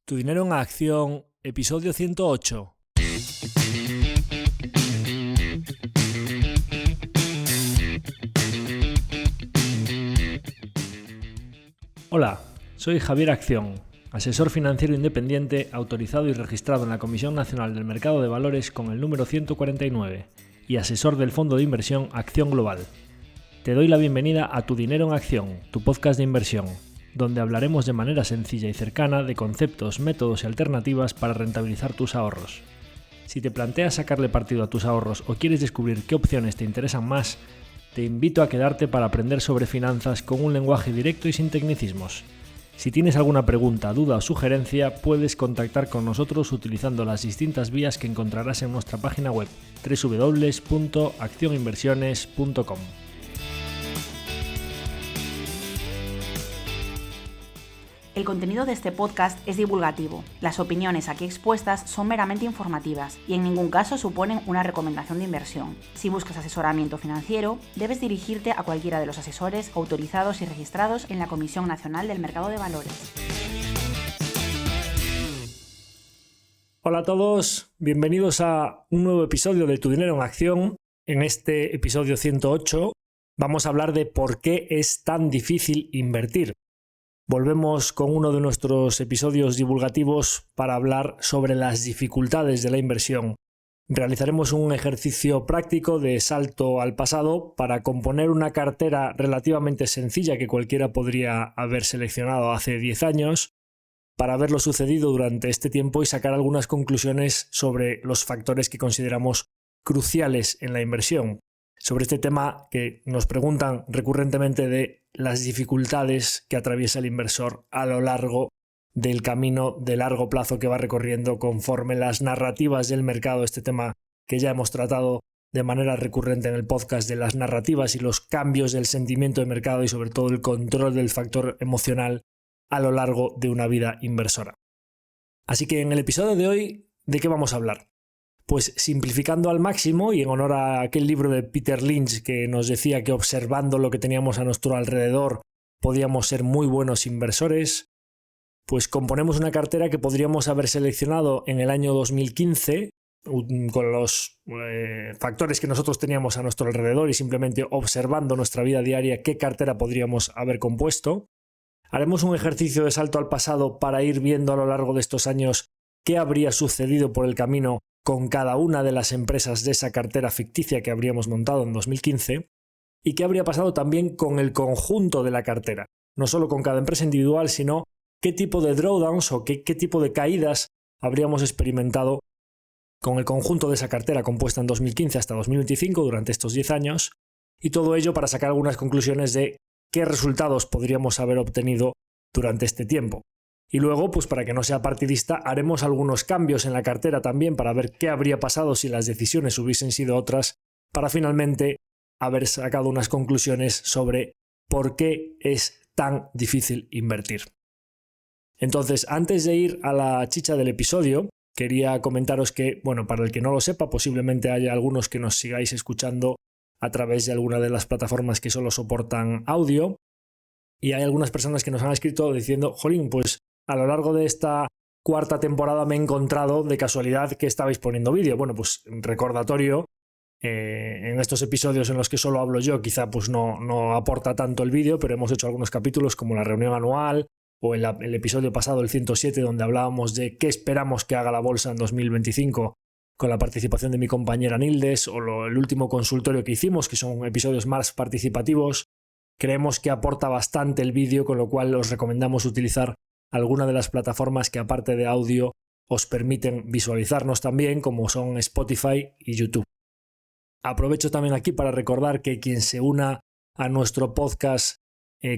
Tu dinero en acción, episodio 108. Hola, soy Javier Acción, asesor financiero independiente autorizado y registrado en la Comisión Nacional del Mercado de Valores con el número 149 y asesor del fondo de inversión Acción Global. Te doy la bienvenida a Tu dinero en acción, tu podcast de inversión, donde hablaremos de manera sencilla y cercana de conceptos, métodos y alternativas para rentabilizar tus ahorros. Si te planteas sacarle partido a tus ahorros o quieres descubrir qué opciones te interesan más, te invito a quedarte para aprender sobre finanzas con un lenguaje directo y sin tecnicismos. Si tienes alguna pregunta, duda o sugerencia, puedes contactar con nosotros utilizando las distintas vías que encontrarás en nuestra página web www.accioninversiones.com. El contenido de este podcast es divulgativo. Las opiniones aquí expuestas son meramente informativas y en ningún caso suponen una recomendación de inversión. Si buscas asesoramiento financiero, debes dirigirte a cualquiera de los asesores autorizados y registrados en la Comisión Nacional del Mercado de Valores. Hola a todos, bienvenidos a un nuevo episodio de Tu dinero en acción. En este episodio 108 vamos a hablar de por qué es tan difícil invertir. Volvemos con uno de nuestros episodios divulgativos para hablar sobre las dificultades de la inversión. Realizaremos un ejercicio práctico de salto al pasado para componer una cartera relativamente sencilla que cualquiera podría haber seleccionado hace 10 años, para ver lo sucedido durante este tiempo y sacar algunas conclusiones sobre los factores que consideramos cruciales en la inversión. Sobre este tema que nos preguntan recurrentemente de las dificultades que atraviesa el inversor a lo largo del camino de largo plazo que va recorriendo conforme las narrativas del mercado, este tema que ya hemos tratado de manera recurrente en el podcast de las narrativas y los cambios del sentimiento de mercado y sobre todo el control del factor emocional a lo largo de una vida inversora. Así que en el episodio de hoy, ¿de qué vamos a hablar? Pues simplificando al máximo y en honor a aquel libro de Peter Lynch que nos decía que observando lo que teníamos a nuestro alrededor podíamos ser muy buenos inversores, pues componemos una cartera que podríamos haber seleccionado en el año 2015 con los factores que nosotros teníamos a nuestro alrededor y simplemente observando nuestra vida diaria qué cartera podríamos haber compuesto. Haremos un ejercicio de salto al pasado para ir viendo a lo largo de estos años qué habría sucedido por el camino con cada una de las empresas de esa cartera ficticia que habríamos montado en 2015 y qué habría pasado también con el conjunto de la cartera, no solo con cada empresa individual, sino qué tipo de drawdowns o qué tipo de caídas habríamos experimentado con el conjunto de esa cartera compuesta en 2015 hasta 2025 durante estos 10 años y todo ello para sacar algunas conclusiones de qué resultados podríamos haber obtenido durante este tiempo. Y luego, pues para que no sea partidista, haremos algunos cambios en la cartera también para ver qué habría pasado si las decisiones hubiesen sido otras, para finalmente haber sacado unas conclusiones sobre por qué es tan difícil invertir. Entonces, antes de ir a la chicha del episodio, quería comentaros que, para el que no lo sepa, posiblemente haya algunos que nos sigáis escuchando a través de alguna de las plataformas que solo soportan audio, y hay algunas personas que nos han escrito diciendo, jolín, pues a lo largo de esta cuarta temporada me he encontrado de casualidad que estabais poniendo vídeo. Bueno, pues recordatorio, en estos episodios en los que solo hablo yo, quizá pues no aporta tanto el vídeo, pero hemos hecho algunos capítulos como la reunión anual o el episodio pasado, el 107, donde hablábamos de qué esperamos que haga la bolsa en 2025 con la participación de mi compañera Nildes, o el último consultorio que hicimos, que son episodios más participativos. Creemos que aporta bastante el vídeo, con lo cual os recomendamos utilizar alguna de las plataformas que aparte de audio os permiten visualizarnos también, como son Spotify y YouTube. Aprovecho también aquí para recordar que quien se una a nuestro podcast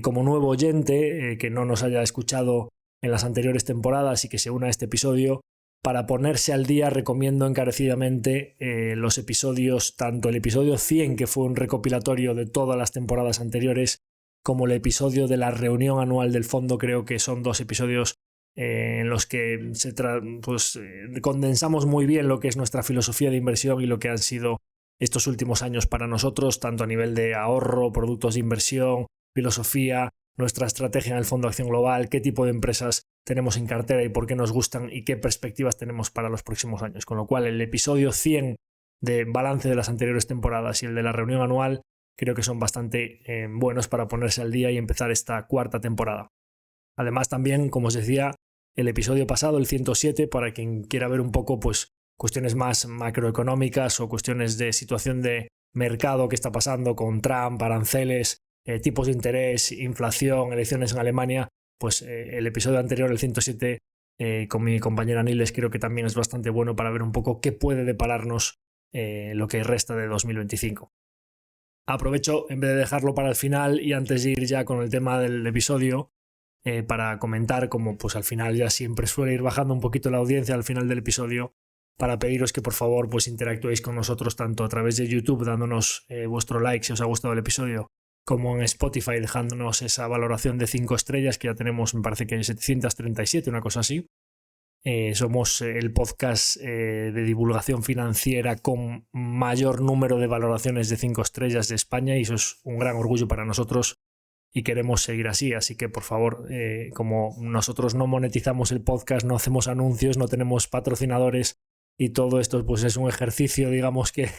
como nuevo oyente, que no nos haya escuchado en las anteriores temporadas y que se una a este episodio, para ponerse al día recomiendo encarecidamente los episodios, tanto el episodio 100, que fue un recopilatorio de todas las temporadas anteriores, como el episodio de la reunión anual del fondo. Creo que son dos episodios en los que condensamos muy bien lo que es nuestra filosofía de inversión y lo que han sido estos últimos años para nosotros, tanto a nivel de ahorro, productos de inversión, filosofía, nuestra estrategia en el Fondo Acción Global, qué tipo de empresas tenemos en cartera y por qué nos gustan y qué perspectivas tenemos para los próximos años. Con lo cual, el episodio 100 de balance de las anteriores temporadas y el de la reunión anual creo que son bastante buenos para ponerse al día y empezar esta cuarta temporada. Además, también, como os decía, el episodio pasado, el 107, para quien quiera ver un poco pues, cuestiones más macroeconómicas o cuestiones de situación de mercado que está pasando con Trump, aranceles, tipos de interés, inflación, elecciones en Alemania, pues el episodio anterior, el 107, con mi compañera Niles, creo que también es bastante bueno para ver un poco qué puede depararnos lo que resta de 2025. Aprovecho, en vez de dejarlo para el final y antes de ir ya con el tema del episodio, para comentar, como pues al final ya siempre suele ir bajando un poquito la audiencia al final del episodio, para pediros que por favor pues interactuéis con nosotros tanto a través de YouTube dándonos vuestro like si os ha gustado el episodio, como en Spotify dejándonos esa valoración de 5 estrellas que ya tenemos, me parece que en 737, una cosa así. Somos el podcast de divulgación financiera con mayor número de valoraciones de 5 estrellas de España y eso es un gran orgullo para nosotros y queremos seguir así, así que por favor, como nosotros no monetizamos el podcast, no hacemos anuncios, no tenemos patrocinadores y todo esto pues es un ejercicio, digamos que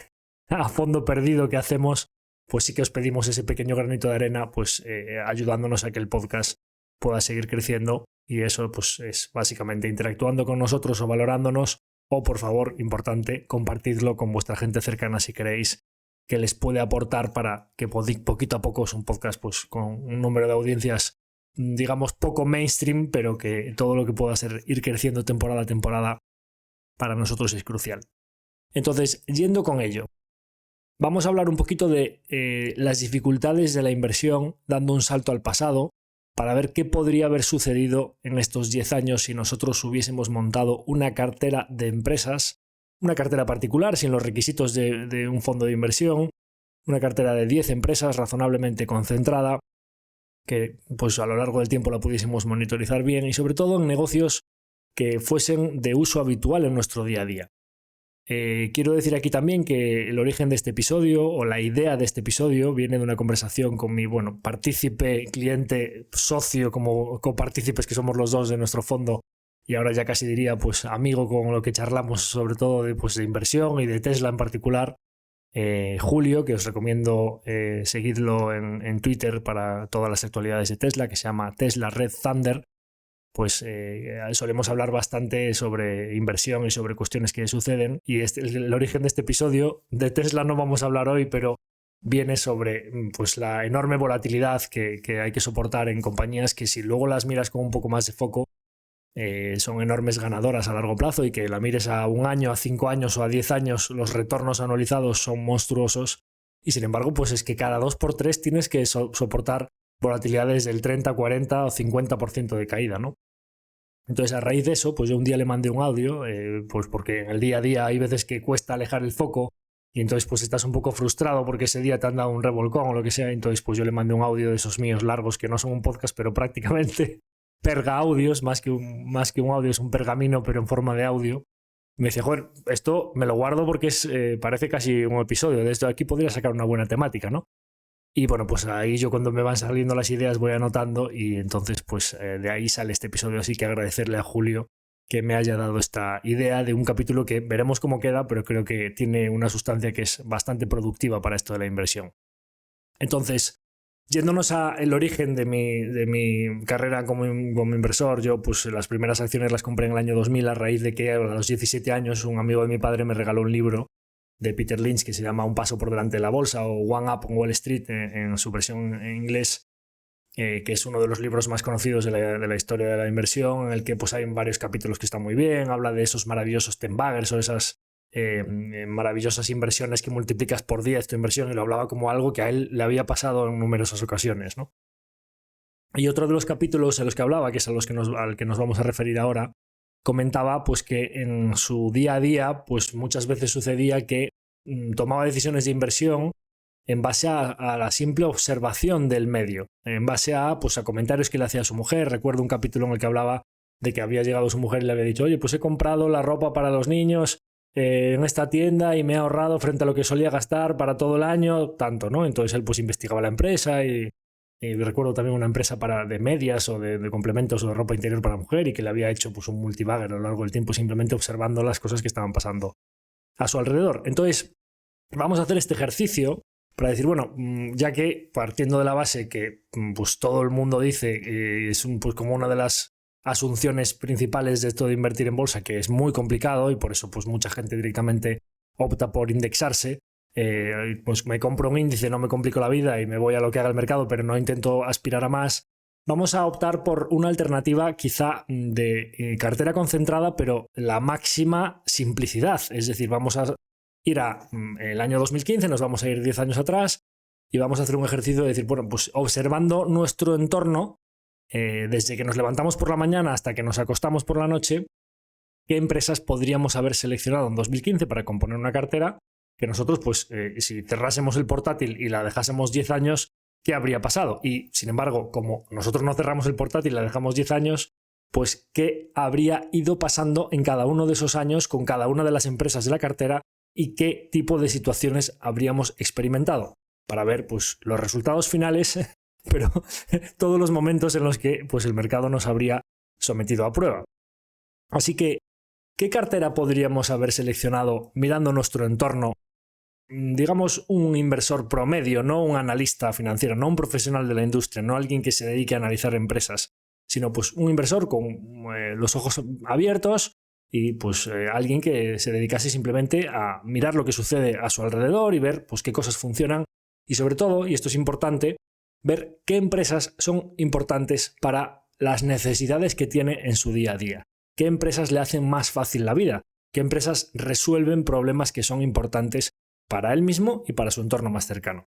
a fondo perdido que hacemos, pues sí que os pedimos ese pequeño granito de arena, pues ayudándonos a que el podcast pueda seguir creciendo y eso pues es básicamente interactuando con nosotros o valorándonos o por favor, importante, compartidlo con vuestra gente cercana si queréis que les puede aportar para que poquito a poco es un podcast pues con un número de audiencias digamos poco mainstream, pero que todo lo que pueda ser ir creciendo temporada a temporada para nosotros es crucial. Entonces, yendo con ello, vamos a hablar un poquito de las dificultades de la inversión, dando un salto al pasado, para ver qué podría haber sucedido en estos 10 años si nosotros hubiésemos montado una cartera de empresas, una cartera particular sin los requisitos de un fondo de inversión, una cartera de 10 empresas razonablemente concentrada, que pues a lo largo del tiempo la pudiésemos monitorizar bien y sobre todo en negocios que fuesen de uso habitual en nuestro día a día. Quiero decir aquí también que el origen de este episodio o la idea de este episodio viene de una conversación con mi partícipe, cliente, socio, como copartícipes que somos los dos de nuestro fondo y ahora ya casi diría pues amigo con lo que charlamos sobre todo de inversión y de Tesla en particular, Julio, que os recomiendo seguirlo en Twitter para todas las actualidades de Tesla, que se llama Tesla Red Thunder. Pues solemos hablar bastante sobre inversión y sobre cuestiones que suceden y el origen de este episodio de Tesla no vamos a hablar hoy, pero viene sobre pues la enorme volatilidad que hay que soportar en compañías que si luego las miras con un poco más de foco son enormes ganadoras a largo plazo y que la mires a 1 año, a 5 años o a 10 años los retornos anualizados son monstruosos y sin embargo pues es que cada 2x3 tienes que soportar volatilidades del 30, 40 o 50% de caída, ¿no? Entonces, a raíz de eso, pues yo un día le mandé un audio, pues porque en el día a día hay veces que cuesta alejar el foco y entonces pues estás un poco frustrado porque ese día te han dado un revolcón o lo que sea, entonces pues yo le mandé un audio de esos míos largos que no son un podcast, pero prácticamente perga audios, más que un audio, es un pergamino, pero en forma de audio. Me dice, joder, esto me lo guardo porque parece casi un episodio, de esto de aquí podría sacar una buena temática, ¿no? Y bueno, pues ahí yo cuando me van saliendo las ideas voy anotando y entonces pues de ahí sale este episodio, así que agradecerle a Julio que me haya dado esta idea de un capítulo que veremos cómo queda, pero creo que tiene una sustancia que es bastante productiva para esto de la inversión. Entonces, yéndonos al origen de mi carrera como inversor, yo pues las primeras acciones las compré en el año 2000 a raíz de que a los 17 años un amigo de mi padre me regaló un libro de Peter Lynch que se llama Un paso por delante de la bolsa o One Up on Wall Street en su versión en inglés, que es uno de los libros más conocidos de la historia de la inversión, en el que pues hay varios capítulos que están muy bien, habla de esos maravillosos 10 baggers o esas maravillosas inversiones que multiplicas por 10 tu inversión y lo hablaba como algo que a él le había pasado en numerosas ocasiones, ¿no? Y otro de los capítulos en los que hablaba, que es al que nos vamos a referir ahora, comentaba pues que en su día a día pues muchas veces sucedía que tomaba decisiones de inversión en base a la simple observación del medio, en base a comentarios que le hacía a su mujer. Recuerdo un capítulo en el que hablaba de que había llegado su mujer y le había dicho, oye, pues he comprado la ropa para los niños en esta tienda y me he ahorrado frente a lo que solía gastar para todo el año, tanto, ¿no? Entonces él pues investigaba la empresa y Y recuerdo también una empresa de medias o de complementos o de ropa interior para mujer y que le había hecho pues, un multibagger a lo largo del tiempo simplemente observando las cosas que estaban pasando a su alrededor. Entonces, vamos a hacer este ejercicio para decir, bueno, ya que partiendo de la base que pues, todo el mundo dice es pues, como una de las asunciones principales de esto de invertir en bolsa, que es muy complicado y por eso pues, mucha gente directamente opta por indexarse, pues me compro un índice, no me complico la vida y me voy a lo que haga el mercado, pero no intento aspirar a más. Vamos a optar por una alternativa quizá de cartera concentrada, pero la máxima simplicidad. Es decir, vamos a ir a el año 2015, nos vamos a ir 10 años atrás y vamos a hacer un ejercicio de decir, bueno, pues observando nuestro entorno, desde que nos levantamos por la mañana hasta que nos acostamos por la noche, qué empresas podríamos haber seleccionado en 2015 para componer una cartera que nosotros, pues, si cerrásemos el portátil y la dejásemos 10 años, ¿qué habría pasado? Y, sin embargo, como nosotros no cerramos el portátil y la dejamos 10 años, pues, ¿qué habría ido pasando en cada uno de esos años con cada una de las empresas de la cartera y qué tipo de situaciones habríamos experimentado? Para ver, pues, los resultados finales, pero todos los momentos en los que, pues, el mercado nos habría sometido a prueba. Así que, ¿qué cartera podríamos haber seleccionado mirando nuestro entorno? Digamos un inversor promedio, no un analista financiero, no un profesional de la industria, no alguien que se dedique a analizar empresas, sino pues un inversor con los ojos abiertos y pues alguien que se dedicase simplemente a mirar lo que sucede a su alrededor y ver pues qué cosas funcionan y sobre todo, y esto es importante, ver qué empresas son importantes para las necesidades que tiene en su día a día, qué empresas le hacen más fácil la vida, qué empresas resuelven problemas que son importantes para él mismo y para su entorno más cercano.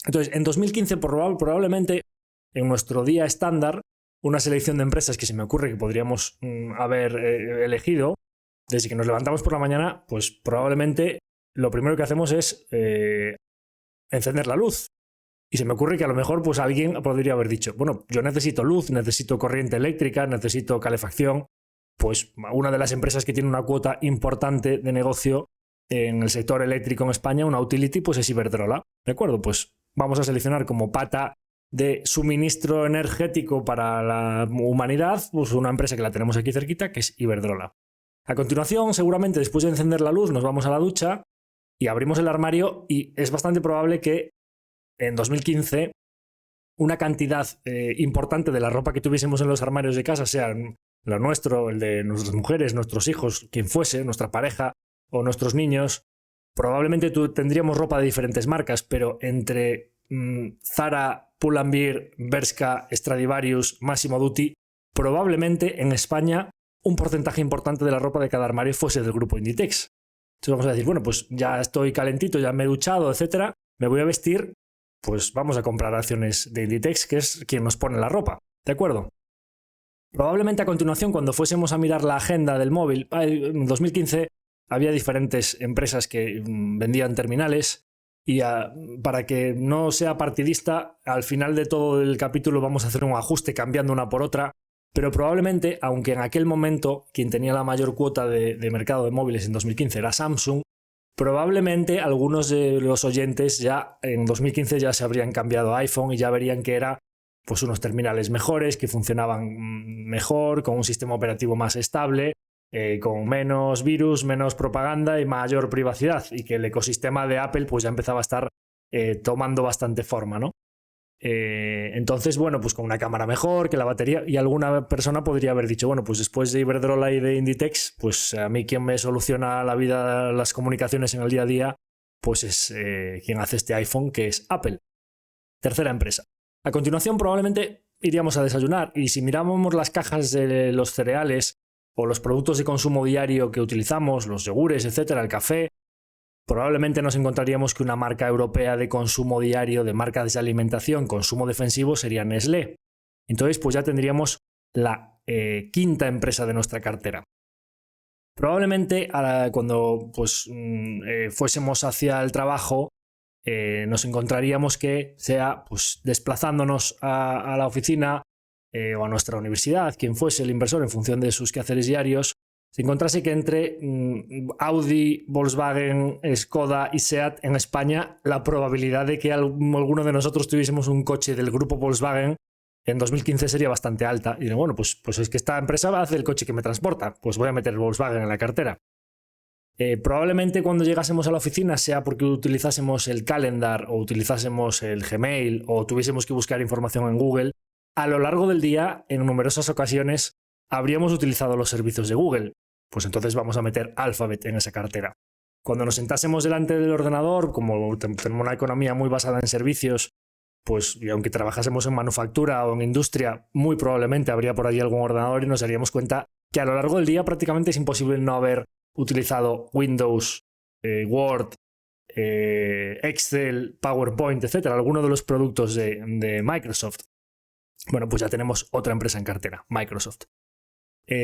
Entonces, en 2015 probablemente en nuestro día estándar, una selección de empresas que se me ocurre que podríamos haber elegido, desde que nos levantamos por la mañana, pues probablemente lo primero que hacemos es encender la luz. Y se me ocurre que a lo mejor pues alguien podría haber dicho, bueno, yo necesito luz, necesito corriente eléctrica, necesito calefacción. Pues una de las empresas que tiene una cuota importante de negocio en el sector eléctrico en España, una utility, pues es Iberdrola. ¿De acuerdo? Pues vamos a seleccionar como pata de suministro energético para la humanidad, pues una empresa que la tenemos aquí cerquita, que es Iberdrola. A continuación, seguramente después de encender la luz, nos vamos a la ducha y abrimos el armario y es bastante probable que en 2015 una cantidad importante de la ropa que tuviésemos en los armarios de casa, sea lo nuestro, el de nuestras mujeres, nuestros hijos, quien fuese, nuestra pareja o nuestros niños, probablemente tendríamos ropa de diferentes marcas, pero entre Zara, Pull&Bear, Bershka, Stradivarius, Massimo Dutti, probablemente en España un porcentaje importante de la ropa de cada armario fuese del grupo Inditex. Entonces vamos a decir, bueno, pues ya estoy calentito, ya me he duchado, etcétera, me voy a vestir, pues vamos a comprar acciones de Inditex, que es quien nos pone la ropa, ¿de acuerdo? Probablemente a continuación, cuando fuésemos a mirar la agenda del móvil, en 2015 había diferentes empresas que vendían terminales y para que no sea partidista, al final de todo el capítulo vamos a hacer un ajuste cambiando una por otra, pero probablemente, aunque en aquel momento quien tenía la mayor cuota de mercado de móviles en 2015 era Samsung, probablemente algunos de los oyentes ya en 2015 ya se habrían cambiado a iPhone y ya verían que era pues unos terminales mejores, que funcionaban mejor, con un sistema operativo más estable, con menos virus, menos propaganda y mayor privacidad, y que el ecosistema de Apple pues ya empezaba a estar tomando bastante forma, ¿no? Entonces, bueno, pues con una cámara mejor, que la batería, y alguna persona podría haber dicho, bueno, pues después de Iberdrola y de Inditex, pues a mí quien me soluciona la vida, las comunicaciones en el día a día, pues es quien hace este iPhone, que es Apple. Tercera empresa. A continuación probablemente iríamos a desayunar, y si miramos las cajas de los cereales o los productos de consumo diario que utilizamos, los yogures, etcétera, el café, probablemente nos encontraríamos que una marca europea de consumo diario, de marcas de alimentación, consumo defensivo, sería Nestlé. Entonces, pues ya tendríamos la quinta empresa de nuestra cartera. Probablemente cuando pues, fuésemos hacia el trabajo, nos encontraríamos que sea pues, desplazándonos a la oficina o a nuestra universidad, quien fuese el inversor en función de sus quehaceres diarios, si encontrase que entre Audi, Volkswagen, Skoda y Seat en España, la probabilidad de que alguno de nosotros tuviésemos un coche del grupo Volkswagen en 2015 sería bastante alta. Y digo, bueno, pues es que esta empresa va a hacer el coche que me transporta, pues voy a meter Volkswagen en la cartera. Probablemente cuando llegásemos a la oficina sea porque utilizásemos el calendar o utilizásemos el Gmail o tuviésemos que buscar información en Google. A lo largo del día, en numerosas ocasiones, habríamos utilizado los servicios de Google. Pues entonces vamos a meter Alphabet en esa cartera. Cuando nos sentásemos delante del ordenador, como tenemos una economía muy basada en servicios, pues y aunque trabajásemos en manufactura o en industria, muy probablemente habría por allí algún ordenador y nos daríamos cuenta que a lo largo del día prácticamente es imposible no haber utilizado Windows, Word, Excel, PowerPoint, etcétera, algunos de los productos de Microsoft. Bueno, pues ya tenemos otra empresa en cartera, Microsoft.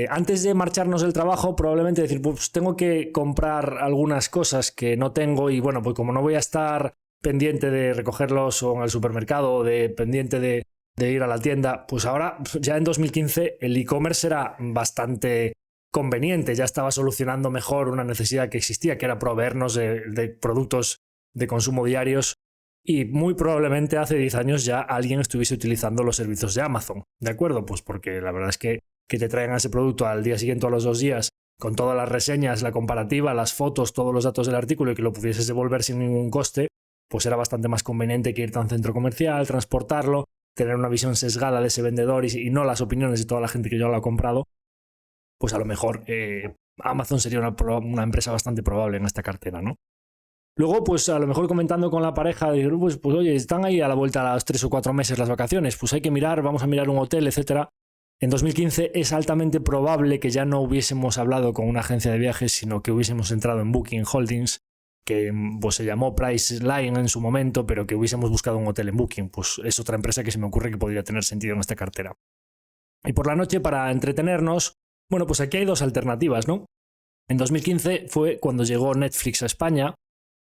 Antes de marcharnos del trabajo, probablemente decir, pues tengo que comprar algunas cosas que no tengo y bueno, pues como no voy a estar pendiente de recogerlos o en el supermercado o pendiente de ir a la tienda, pues ahora ya en 2015 el e-commerce era bastante conveniente, ya estaba solucionando mejor una necesidad que existía, que era proveernos de productos de consumo diarios, y muy probablemente hace 10 años ya alguien estuviese utilizando los servicios de Amazon, ¿de acuerdo? Pues porque la verdad es que te traigan ese producto al día siguiente o a los 2 días con todas las reseñas, la comparativa, las fotos, todos los datos del artículo y que lo pudieses devolver sin ningún coste, pues era bastante más conveniente que irte a un centro comercial, transportarlo, tener una visión sesgada de ese vendedor y no las opiniones de toda la gente que ya lo ha comprado. Pues a lo mejor Amazon sería una empresa bastante probable en esta cartera, ¿no? Luego, pues a lo mejor comentando con la pareja, pues oye, están ahí a la vuelta a los 3 o 4 meses las vacaciones, pues hay que mirar, vamos a mirar un hotel, etcétera. En 2015 es altamente probable que ya no hubiésemos hablado con una agencia de viajes, sino que hubiésemos entrado en Booking Holdings, que pues se llamó Priceline en su momento, pero que hubiésemos buscado un hotel en Booking. Pues es otra empresa que se me ocurre que podría tener sentido en esta cartera. Y por la noche, para entretenernos, bueno, pues aquí hay 2 alternativas, ¿no? En 2015 fue cuando llegó Netflix a España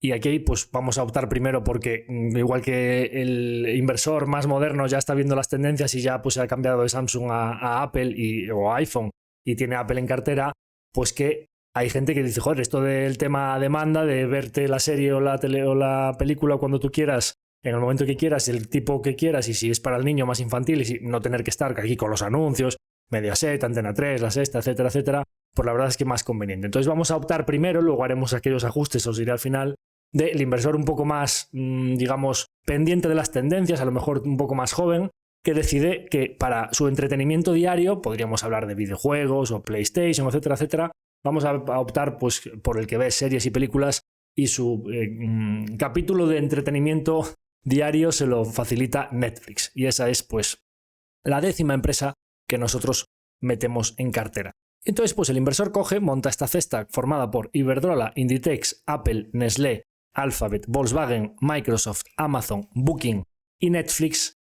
y aquí pues vamos a optar primero porque igual que el inversor más moderno ya está viendo las tendencias y ya pues se ha cambiado de Samsung a Apple o iPhone y tiene Apple en cartera, pues que hay gente que dice, joder, esto del tema demanda, de verte la serie o la película cuando tú quieras, en el momento que quieras, el tipo que quieras y si es para el niño más infantil y no tener que estar aquí con los anuncios, Mediaset, Antena 3, La Sexta, etcétera, etcétera, pues la verdad es que más conveniente. Entonces vamos a optar primero, luego haremos aquellos ajustes, os diré al final, del inversor un poco más, digamos, pendiente de las tendencias, a lo mejor un poco más joven, que decide que para su entretenimiento diario, podríamos hablar de videojuegos o PlayStation, etcétera, etcétera, vamos a optar pues, por el que ve series y películas y su capítulo de entretenimiento diario se lo facilita Netflix. Y esa es pues la 10ª empresa que nosotros metemos en cartera. Entonces, pues el inversor coge, monta esta cesta formada por Iberdrola, Inditex, Apple, Nestlé, Alphabet, Volkswagen, Microsoft, Amazon, Booking y Netflix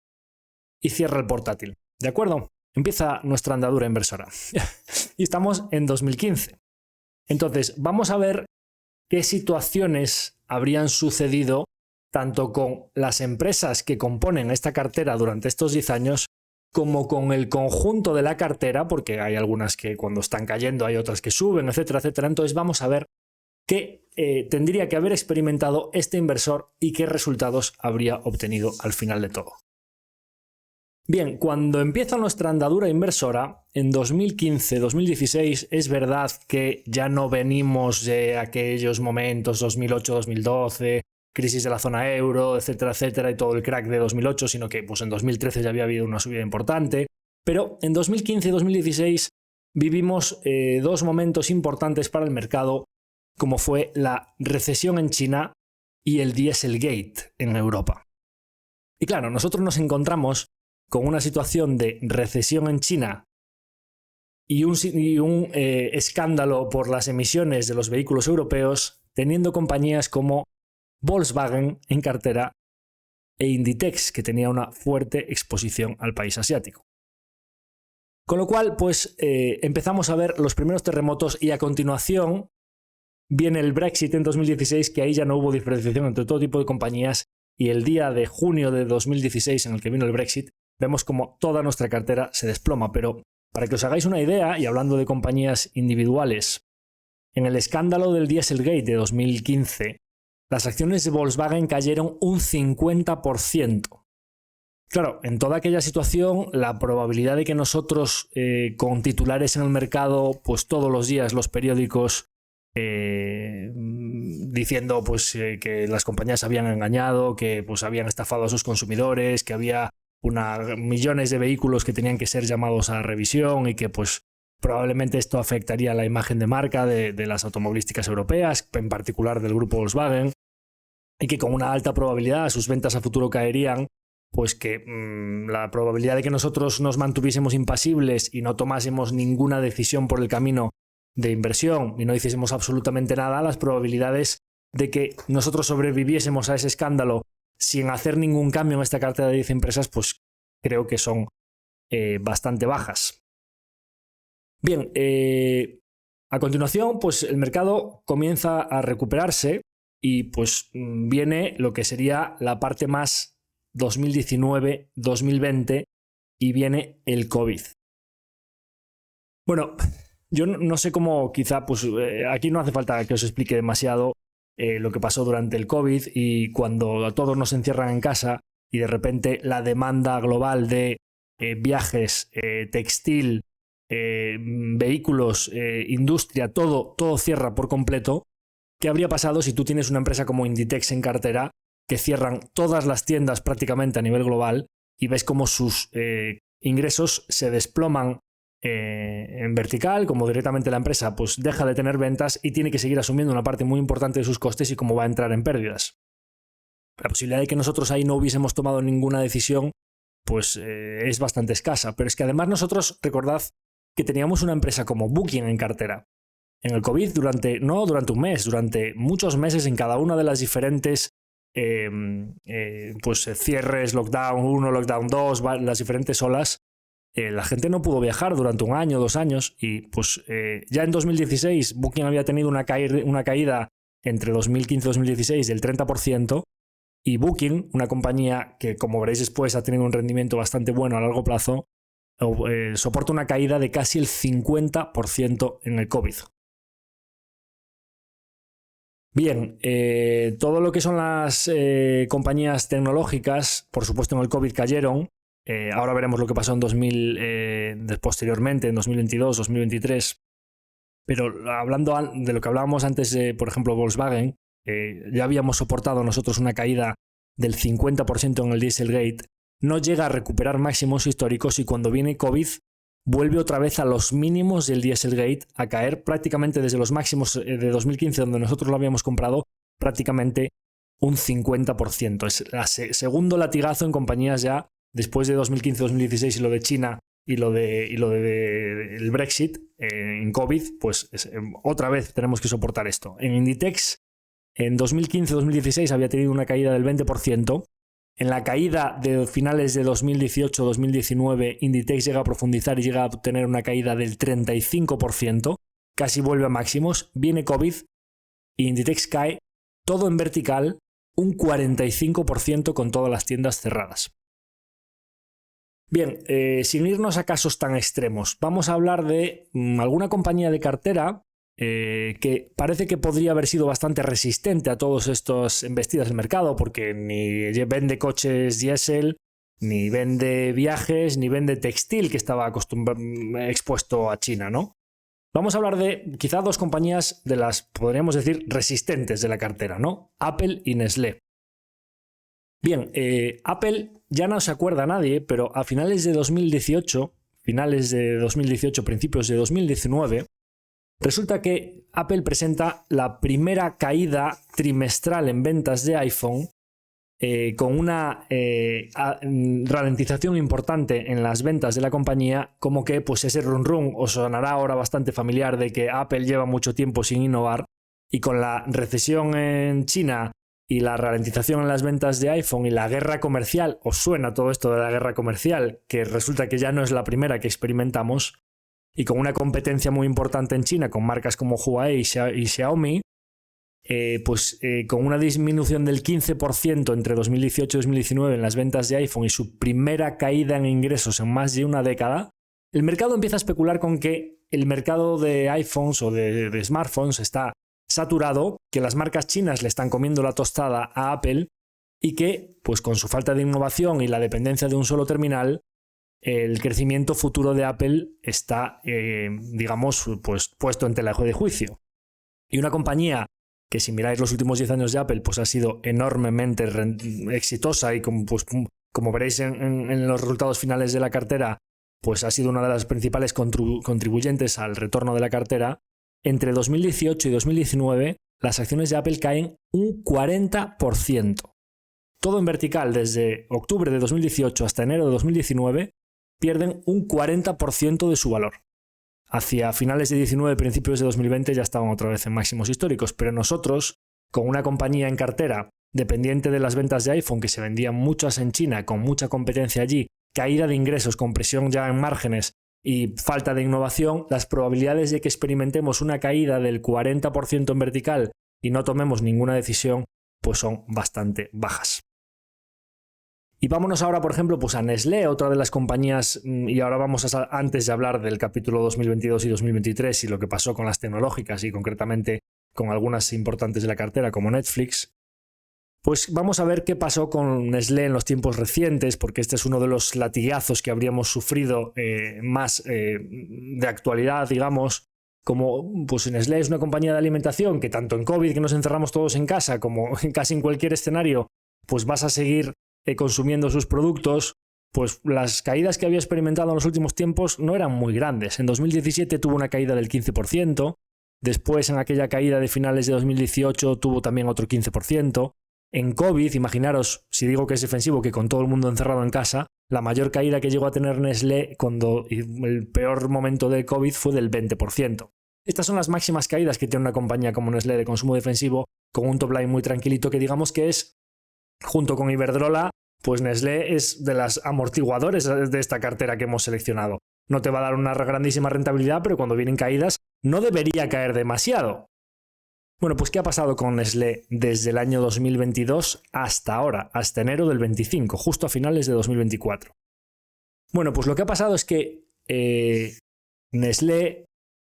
y cierra el portátil. ¿De acuerdo? Empieza nuestra andadura inversora. Y estamos en 2015. Entonces, vamos a ver qué situaciones habrían sucedido tanto con las empresas que componen esta cartera durante estos 10 años como con el conjunto de la cartera, porque hay algunas que cuando están cayendo hay otras que suben, etcétera, etcétera. Entonces vamos a ver qué tendría que haber experimentado este inversor y qué resultados habría obtenido al final de todo. Bien, cuando empieza nuestra andadura inversora, en 2015-2016, es verdad que ya no venimos de aquellos momentos 2008-2012, crisis de la zona euro, etcétera, etcétera, y todo el crack de 2008, sino que pues, en 2013 ya había habido una subida importante. Pero en 2015 y 2016 vivimos 2 momentos importantes para el mercado, como fue la recesión en China y el Dieselgate en Europa. Y claro, nosotros nos encontramos con una situación de recesión en China y un escándalo por las emisiones de los vehículos europeos, teniendo compañías como Volkswagen en cartera e Inditex, que tenía una fuerte exposición al país asiático. Con lo cual, pues empezamos a ver los primeros terremotos y a continuación viene el Brexit en 2016, que ahí ya no hubo diferenciación entre todo tipo de compañías, y el día de junio de 2016, en el que vino el Brexit, vemos como toda nuestra cartera se desploma, pero Para que os hagáis una idea, y hablando de compañías individuales, en el escándalo del Dieselgate de 2015, las acciones de Volkswagen cayeron un 50%. Claro, en toda aquella situación, la probabilidad de que nosotros, con titulares en el mercado, pues todos los días los periódicos diciendo pues, que las compañías habían engañado, que pues, habían estafado a sus consumidores, que había millones de vehículos que tenían que ser llamados a revisión y que pues, probablemente esto afectaría a la imagen de marca de las automovilísticas europeas, en particular del grupo Volkswagen, y que con una alta probabilidad sus ventas a futuro caerían, pues que la probabilidad de que nosotros nos mantuviésemos impasibles y no tomásemos ninguna decisión por el camino de inversión y no hiciésemos absolutamente nada, las probabilidades de que nosotros sobreviviésemos a ese escándalo sin hacer ningún cambio en esta cartera de 10 empresas, pues creo que son bastante bajas. Bien, a continuación, pues el mercado comienza a recuperarse y pues viene lo que sería la parte más 2019-2020 y viene el COVID. Bueno, yo no sé cómo, quizá, pues aquí no hace falta que os explique demasiado lo que pasó durante el COVID y cuando a todos nos encierran en casa y de repente la demanda global de viajes, textil, vehículos, industria, todo cierra por completo. ¿Qué habría pasado si tú tienes una empresa como Inditex en cartera que cierran todas las tiendas prácticamente a nivel global y ves cómo sus ingresos se desploman en vertical, como directamente la empresa pues deja de tener ventas y tiene que seguir asumiendo una parte muy importante de sus costes y cómo va a entrar en pérdidas? La posibilidad de que nosotros ahí no hubiésemos tomado ninguna decisión pues es bastante escasa, pero es que además nosotros, recordad que teníamos una empresa como Booking en cartera. En el COVID, no durante un mes, durante muchos meses en cada una de las diferentes pues cierres, lockdown 1, lockdown 2, las diferentes olas, la gente no pudo viajar durante un año, 2 años y pues ya en 2016 Booking había tenido una caída entre 2015 y 2016 del 30% y Booking, una compañía que como veréis después ha tenido un rendimiento bastante bueno a largo plazo, soporta una caída de casi el 50% en el COVID. Bien, todo lo que son las compañías tecnológicas, por supuesto en el COVID cayeron. Ahora veremos lo que pasó posteriormente, en 2022, 2023. Pero hablando de lo que hablábamos antes de, por ejemplo, Volkswagen, ya habíamos soportado nosotros una caída del 50% en el Dieselgate. No llega a recuperar máximos históricos y cuando viene COVID vuelve otra vez a los mínimos del Dieselgate, a caer prácticamente desde los máximos de 2015, donde nosotros lo habíamos comprado, prácticamente un 50%. Es el segundo latigazo en compañías ya, después de 2015-2016 y lo de China y lo de el Brexit en COVID, pues otra vez tenemos que soportar esto. En Inditex, en 2015-2016 había tenido una caída del 20%. En la caída de finales de 2018-2019, Inditex llega a profundizar y llega a tener una caída del 35%, casi vuelve a máximos. Viene COVID y Inditex cae todo en vertical, un 45% con todas las tiendas cerradas. Bien, sin irnos a casos tan extremos, vamos a hablar de alguna compañía de cartera que parece que podría haber sido bastante resistente a todas estas embestidas del mercado, porque ni vende coches diésel, ni vende viajes, ni vende textil, que estaba expuesto a China, ¿no? Vamos a hablar de quizá 2 compañías de las, podríamos decir, resistentes de la cartera, ¿no? Apple y Nestlé. Bien, Apple ya no se acuerda a nadie, pero a finales de 2018, principios de 2019, resulta que Apple presenta la primera caída trimestral en ventas de iPhone con una ralentización importante en las ventas de la compañía, como que pues ese run run os sonará ahora bastante familiar de que Apple lleva mucho tiempo sin innovar y con la recesión en China y la ralentización en las ventas de iPhone y la guerra comercial, os suena todo esto de la guerra comercial, que resulta que ya no es la primera que experimentamos, y con una competencia muy importante en China con marcas como Huawei y Xiaomi, con una disminución del 15% entre 2018 y 2019 en las ventas de iPhone y su primera caída en ingresos en más de una década, El mercado empieza a especular con que el mercado de iPhones o de smartphones está saturado, que las marcas chinas le están comiendo la tostada a Apple y que, pues con su falta de innovación y la dependencia de un solo terminal, el crecimiento futuro de Apple está, pues puesto en tela de juicio. Y una compañía que, si miráis los últimos 10 años de Apple, pues ha sido enormemente exitosa y como veréis en los resultados finales de la cartera, pues ha sido una de las principales contribuyentes al retorno de la cartera. Entre 2018 y 2019, las acciones de Apple caen un 40%. Todo en vertical, desde octubre de 2018 hasta enero de 2019, pierden un 40% de su valor. Hacia finales de 2019, principios de 2020 ya estaban otra vez en máximos históricos, pero nosotros, con una compañía en cartera dependiente de las ventas de iPhone, que se vendían muchas en China, con mucha competencia allí, caída de ingresos, compresión ya en márgenes y falta de innovación, las probabilidades de que experimentemos una caída del 40% en vertical y no tomemos ninguna decisión, pues son bastante bajas. Y vámonos ahora, por ejemplo, pues a Nestlé, otra de las compañías, y ahora vamos antes de hablar del capítulo 2022 y 2023 y lo que pasó con las tecnológicas y concretamente con algunas importantes de la cartera como Netflix, pues vamos a ver qué pasó con Nestlé en los tiempos recientes, porque este es uno de los latigazos que habríamos sufrido más de actualidad, digamos, como pues Nestlé es una compañía de alimentación que tanto en COVID, que nos encerramos todos en casa, como casi en cualquier escenario, pues vas a seguir consumiendo sus productos, pues las caídas que había experimentado en los últimos tiempos no eran muy grandes. En 2017 tuvo una caída del 15%, después en aquella caída de finales de 2018 tuvo también otro 15%. En COVID, imaginaros, si digo que es defensivo, que con todo el mundo encerrado en casa, la mayor caída que llegó a tener Nestlé cuando el peor momento de COVID fue del 20%. Estas son las máximas caídas que tiene una compañía como Nestlé de consumo defensivo, con un top line muy tranquilito, que digamos que es, junto con Iberdrola, pues Nestlé es de las amortiguadores de esta cartera que hemos seleccionado. No te va a dar una grandísima rentabilidad, pero cuando vienen caídas no debería caer demasiado. Bueno, pues ¿qué ha pasado con Nestlé desde el año 2022 hasta ahora, hasta enero del 25, justo a finales de 2024? Bueno, pues lo que ha pasado es que Nestlé,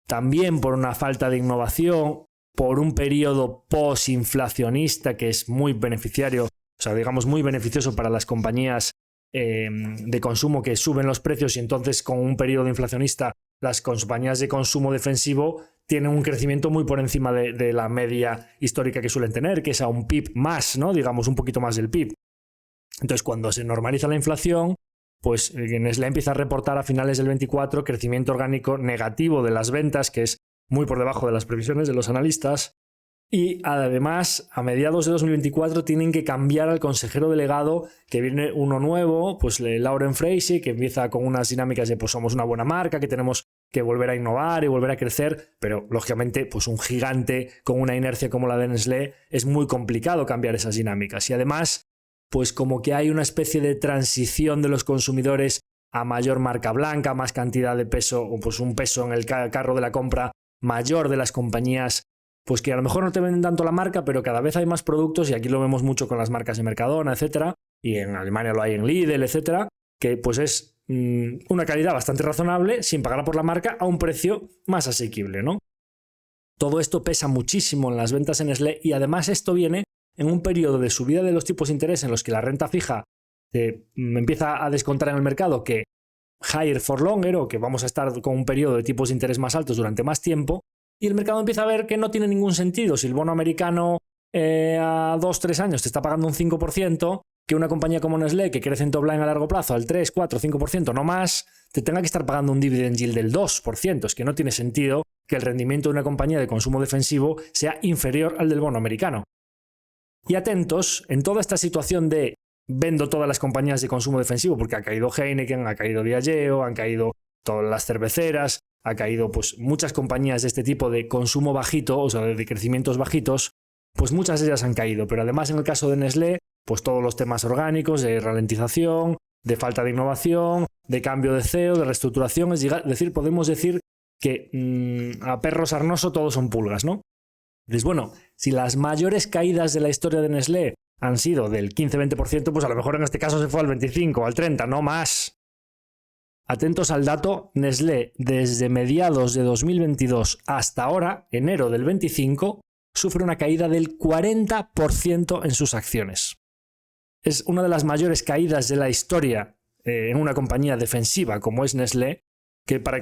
también por una falta de innovación, por un periodo posinflacionista que es muy beneficiario, o sea, digamos muy beneficioso para las compañías de consumo que suben los precios, y entonces con un periodo inflacionista las compañías de consumo defensivo tienen un crecimiento muy por encima de la media histórica que suelen tener, que es a un PIB más, ¿no? Digamos un poquito más del PIB. Entonces, cuando se normaliza la inflación, pues Nestlé empieza a reportar a finales del 24 crecimiento orgánico negativo de las ventas, que es muy por debajo de las previsiones de los analistas. Y además, a mediados de 2024 tienen que cambiar al consejero delegado, que viene uno nuevo, pues Lauren Fraser, que empieza con unas dinámicas de pues somos una buena marca, que tenemos que volver a innovar y volver a crecer, pero lógicamente pues un gigante con una inercia como la de Nestlé es muy complicado cambiar esas dinámicas. Y además, pues como que hay una especie de transición de los consumidores a mayor marca blanca, más cantidad de peso, o pues un peso en el carro de la compra mayor de las compañías, pues que a lo mejor no te venden tanto la marca, pero cada vez hay más productos, y aquí lo vemos mucho con las marcas de Mercadona, etcétera, y en Alemania lo hay en Lidl, etcétera, que pues es una calidad bastante razonable, sin pagar por la marca, a un precio más asequible, ¿no? Todo esto pesa muchísimo en las ventas en Nestlé, y además esto viene en un periodo de subida de los tipos de interés en los que la renta fija empieza a descontar en el mercado, que higher for longer, o que vamos a estar con un periodo de tipos de interés más altos durante más tiempo, y el mercado empieza a ver que no tiene ningún sentido si el bono americano a 2-3 años te está pagando un 5%, que una compañía como Nestlé, que crece en top line a largo plazo al 3, 4, 5%, no más, te tenga que estar pagando un dividend yield del 2%. Es que no tiene sentido que el rendimiento de una compañía de consumo defensivo sea inferior al del bono americano. Y atentos, en toda esta situación de vendo todas las compañías de consumo defensivo, porque ha caído Heineken, ha caído Diageo, han caído todas las cerveceras, ha caído pues muchas compañías de este tipo de consumo bajito, o sea, de crecimientos bajitos, pues muchas de ellas han caído. Pero además, en el caso de Nestlé, pues todos los temas orgánicos, de ralentización, de falta de innovación, de cambio de CEO, de reestructuración, es decir, podemos decir que a perro sarnoso todos son pulgas, ¿no? Entonces, bueno, si las mayores caídas de la historia de Nestlé han sido del 15-20%, pues a lo mejor en este caso se fue al 25, al 30, no más. atentos al dato, Nestlé desde mediados de 2022 hasta ahora, enero del 25, sufre una caída del 40% en sus acciones. Es una de las mayores caídas de la historia en una compañía defensiva como es Nestlé, que para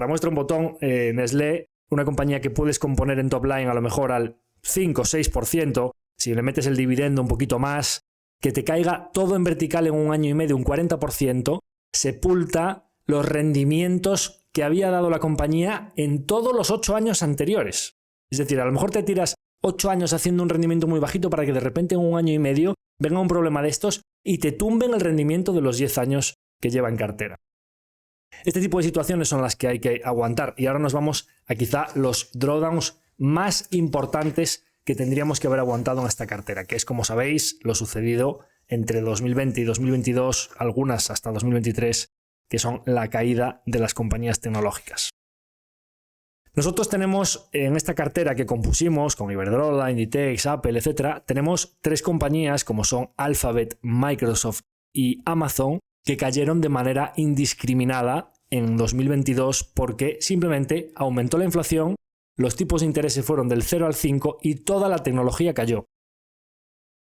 muestra un botón, Nestlé, una compañía que puedes componer en top line a lo mejor al 5 o 6%, si le metes el dividendo un poquito más, que te caiga todo en vertical en un año y medio, un 40%, sepulta los rendimientos que había dado la compañía en todos los 8 años anteriores. Es decir, a lo mejor te tiras 8 años haciendo un rendimiento muy bajito para que de repente en un año y medio venga un problema de estos y te tumben el rendimiento de los 10 años que lleva en cartera. Este tipo de situaciones son las que hay que aguantar y ahora nos vamos a quizá los drawdowns más importantes que tendríamos que haber aguantado en esta cartera, que es, como sabéis, lo sucedido entre 2020 y 2022, algunas hasta 2023, que son la caída de las compañías tecnológicas. Nosotros tenemos en esta cartera que compusimos con Iberdrola, Inditex, Apple, etc., tenemos 3 compañías como son Alphabet, Microsoft y Amazon que cayeron de manera indiscriminada en 2022 porque simplemente aumentó la inflación, los tipos de interés se fueron del 0 al 5 y toda la tecnología cayó.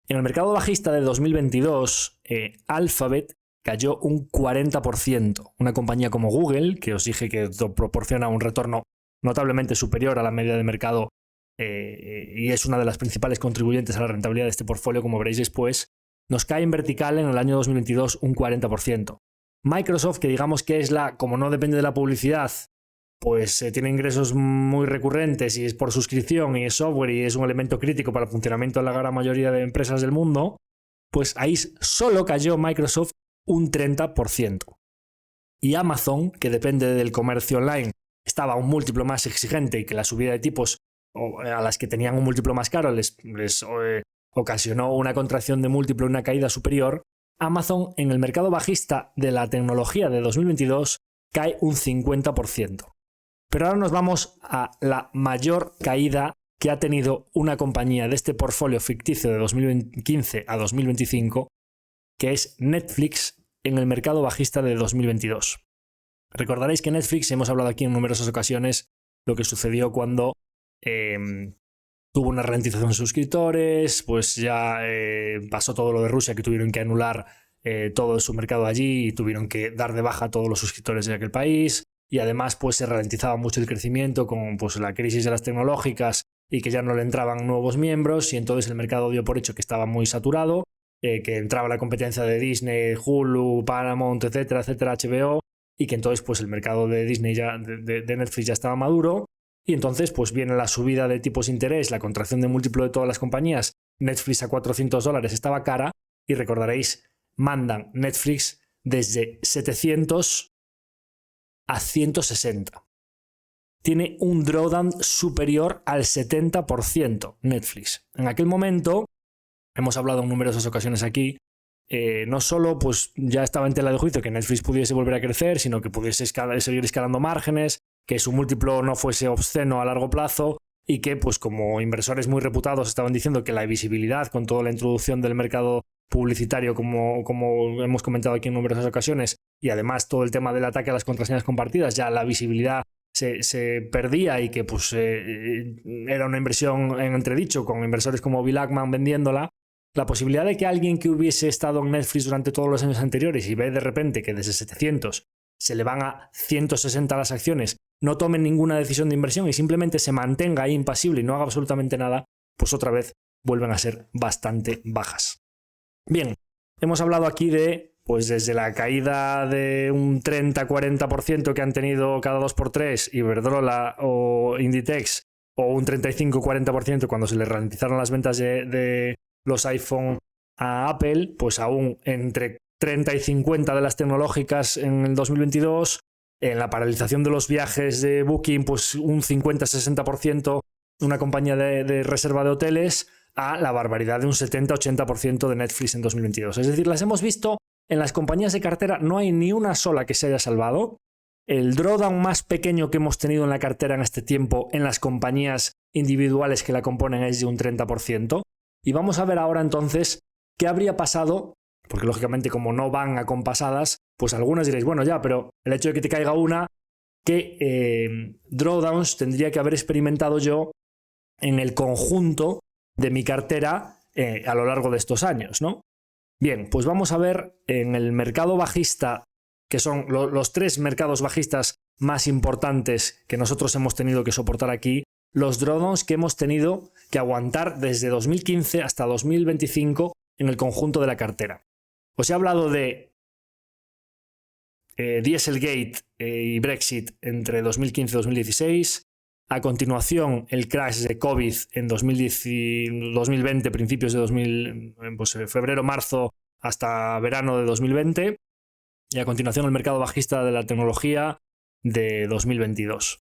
En el mercado bajista de 2022, Alphabet cayó un 40%. Una compañía como Google, que os dije que proporciona un retorno notablemente superior a la media de mercado y es una de las principales contribuyentes a la rentabilidad de este portfolio, como veréis después, nos cae en vertical en el año 2022 un 40%. Microsoft, que digamos que es como no depende de la publicidad, pues tiene ingresos muy recurrentes y es por suscripción y es software y es un elemento crítico para el funcionamiento de la gran mayoría de empresas del mundo, pues ahí solo cayó Microsoft un 30%. Y Amazon, que depende del comercio online, estaba a un múltiplo más exigente y que la subida de tipos a las que tenían un múltiplo más caro les ocasionó una contracción de múltiplo y una caída superior, Amazon en el mercado bajista de la tecnología de 2022 cae un 50%. Pero ahora nos vamos a la mayor caída que ha tenido una compañía de este portfolio ficticio de 2015 a 2025, que es Netflix en el mercado bajista de 2022. Recordaréis que Netflix, hemos hablado aquí en numerosas ocasiones, lo que sucedió cuando tuvo una ralentización de suscriptores, pues ya pasó todo lo de Rusia, que tuvieron que anular todo su mercado allí y tuvieron que dar de baja a todos los suscriptores de aquel país. Y además pues se ralentizaba mucho el crecimiento con pues, la crisis de las tecnológicas y que ya no le entraban nuevos miembros y entonces el mercado dio por hecho que estaba muy saturado, que entraba la competencia de Disney, Hulu, Paramount, etcétera, etcétera, HBO, y que entonces pues el mercado de Disney de Netflix ya estaba maduro y entonces pues viene la subida de tipos de interés, la contracción de múltiplo de todas las compañías. Netflix a $400 estaba cara y recordaréis, mandan Netflix desde 700 a 160. Tiene un drawdown superior al 70% Netflix. En aquel momento, hemos hablado en numerosas ocasiones aquí, no solo pues ya estaba en tela de juicio que Netflix pudiese volver a crecer, sino que pudiese seguir escalando márgenes, que su múltiplo no fuese obsceno a largo plazo y que pues como inversores muy reputados estaban diciendo que la visibilidad con toda la introducción del mercado publicitario como hemos comentado aquí en numerosas ocasiones y además todo el tema del ataque a las contraseñas compartidas, ya la visibilidad se perdía y que pues era una inversión en entredicho con inversores como Bill Ackman vendiéndola. La posibilidad de que alguien que hubiese estado en Netflix durante todos los años anteriores y ve de repente que desde 700 se le van a 160 las acciones, no tomen ninguna decisión de inversión y simplemente se mantenga ahí impasible y no haga absolutamente nada, pues otra vez vuelven a ser bastante bajas. Bien, hemos hablado aquí de, pues desde la caída de un 30-40% que han tenido cada 2x3 Iberdrola o Inditex, o un 35-40% cuando se les ralentizaron las ventas de los iPhone a Apple, pues aún entre 30 y 50 de las tecnológicas en el 2022, en la paralización de los viajes de Booking, pues un 50-60% una compañía de reserva de hoteles, a la barbaridad de un 70-80% de Netflix en 2022. Es decir, las hemos visto en las compañías de cartera, no hay ni una sola que se haya salvado. El drawdown más pequeño que hemos tenido en la cartera en este tiempo en las compañías individuales que la componen es de un 30%. Y vamos a ver ahora entonces qué habría pasado, porque lógicamente como no van acompasadas, pues algunos diréis, bueno, ya, pero el hecho de que te caiga una, ¿qué drawdowns tendría que haber experimentado yo en el conjunto de mi cartera a lo largo de estos años, ¿no? Bien, pues vamos a ver en el mercado bajista, que son los 3 mercados bajistas más importantes que nosotros hemos tenido que soportar aquí, los drawdowns que hemos tenido que aguantar desde 2015 hasta 2025 en el conjunto de la cartera. Os he hablado de Dieselgate y Brexit entre 2015 y 2016. A continuación, el crash de COVID en 2020, principios de febrero-marzo hasta verano de 2020. Y a continuación, el mercado bajista de la tecnología de 2022.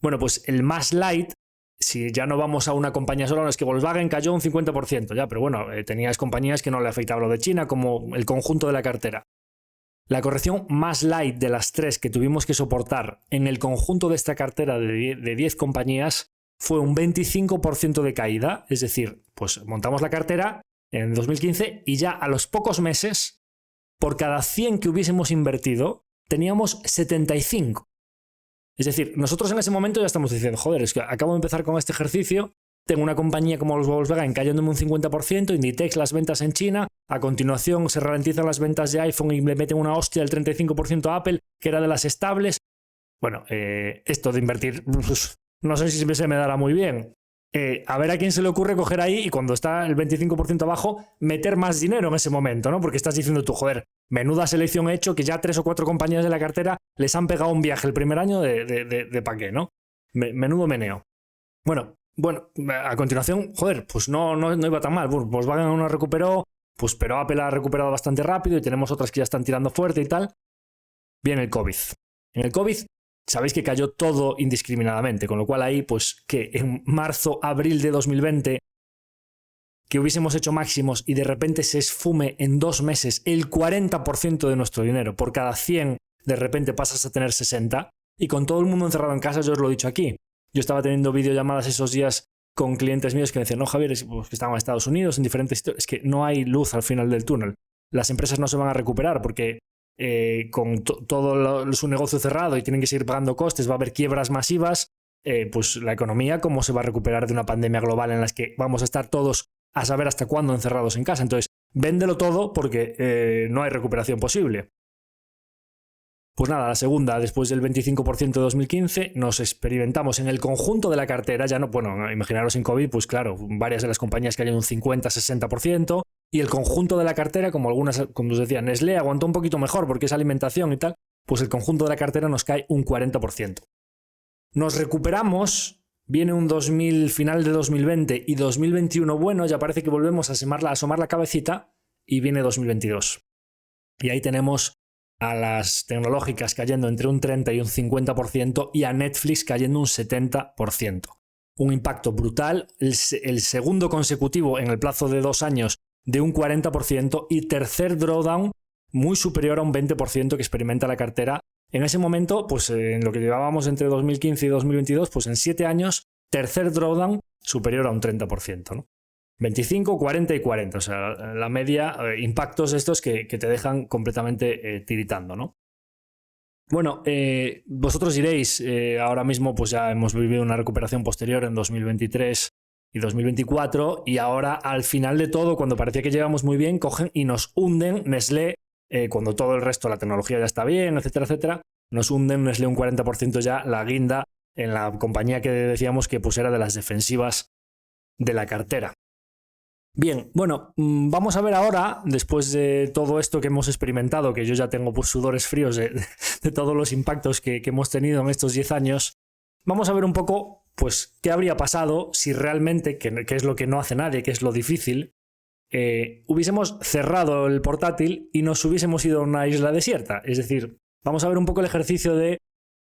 Bueno, pues el más light, si ya no vamos a una compañía sola, no es que Volkswagen cayó un 50%, ya, pero bueno, teníais compañías que no le afectaba lo de China, como el conjunto de la cartera. La corrección más light de las 3 que tuvimos que soportar en el conjunto de esta cartera de 10 compañías fue un 25% de caída, es decir, pues montamos la cartera en 2015 y ya a los pocos meses, por cada 100 que hubiésemos invertido, teníamos 75. Es decir, nosotros en ese momento ya estamos diciendo, joder, es que acabo de empezar con este ejercicio, tengo una compañía como los Volkswagen cayéndome un 50%, Inditex las ventas en China, a continuación se ralentizan las ventas de iPhone y le meten una hostia del 35% a Apple, que era de las estables. Bueno, esto de invertir, pues, no sé si se me dará muy bien. A ver a quién se le ocurre coger ahí y cuando está el 25% abajo, meter más dinero en ese momento, ¿no? Porque estás diciendo tú, joder, menuda selección he hecho que ya 3 o 4 compañías de la cartera les han pegado un viaje el primer año de pa' qué, ¿no? Menudo meneo. Bueno, a continuación, joder, pues no iba tan mal. Volkswagen aún no recuperó, pues, pero Apple ha recuperado bastante rápido y tenemos otras que ya están tirando fuerte y tal. Viene el COVID. En el COVID sabéis que cayó todo indiscriminadamente, con lo cual ahí, pues que en marzo, abril de 2020, que hubiésemos hecho máximos y de repente se esfume en 2 meses el 40% de nuestro dinero. Por cada 100, de repente pasas a tener 60. Y con todo el mundo encerrado en casa, yo os lo he dicho aquí. Yo estaba teniendo videollamadas esos días con clientes míos que me decían, no, Javier, pues, que estaban en Estados Unidos, en diferentes sitios, es que no hay luz al final del túnel. Las empresas no se van a recuperar porque con todo su negocio cerrado y tienen que seguir pagando costes, va a haber quiebras masivas, pues la economía, ¿cómo se va a recuperar de una pandemia global en la que vamos a estar todos a saber hasta cuándo encerrados en casa? Entonces, véndelo todo porque no hay recuperación posible. Pues nada, la segunda, después del 25% de 2015, nos experimentamos en el conjunto de la cartera, ya no, bueno, imaginaros en COVID, pues claro, varias de las compañías cayeron un 50-60%, y el conjunto de la cartera, como algunas, como os decía, Nestlé aguantó un poquito mejor porque es alimentación y tal, pues el conjunto de la cartera nos cae un 40%. Nos recuperamos, viene un final de 2020 y 2021 bueno, ya parece que volvemos a asomar la cabecita, y viene 2022. Y ahí tenemos a las tecnológicas cayendo entre un 30 y un 50% y a Netflix cayendo un 70%. Un impacto brutal, el segundo consecutivo en el plazo de 2 años de un 40% y tercer drawdown muy superior a un 20% que experimenta la cartera. En ese momento, pues en lo que llevábamos entre 2015 y 2022, pues en 7 años, tercer drawdown superior a un 30%, ¿no? 25, 40 y 40, o sea, la media, impactos estos que te dejan completamente tiritando, ¿no? Bueno, vosotros diréis, ahora mismo pues ya hemos vivido una recuperación posterior en 2023 y 2024 y ahora al final de todo, cuando parecía que llegamos muy bien, cogen y nos hunden Nestlé, cuando todo el resto de la tecnología ya está bien, etcétera, etcétera, nos hunden Nestlé un 40% ya la guinda en la compañía que decíamos que pues era de las defensivas de la cartera. Bien, bueno, vamos a ver ahora, después de todo esto que hemos experimentado, que yo ya tengo pues sudores fríos de todos los impactos que hemos tenido en estos 10 años, vamos a ver un poco pues qué habría pasado si realmente, que es lo que no hace nadie, que es lo difícil, hubiésemos cerrado el portátil y nos hubiésemos ido a una isla desierta. Es decir, vamos a ver un poco el ejercicio de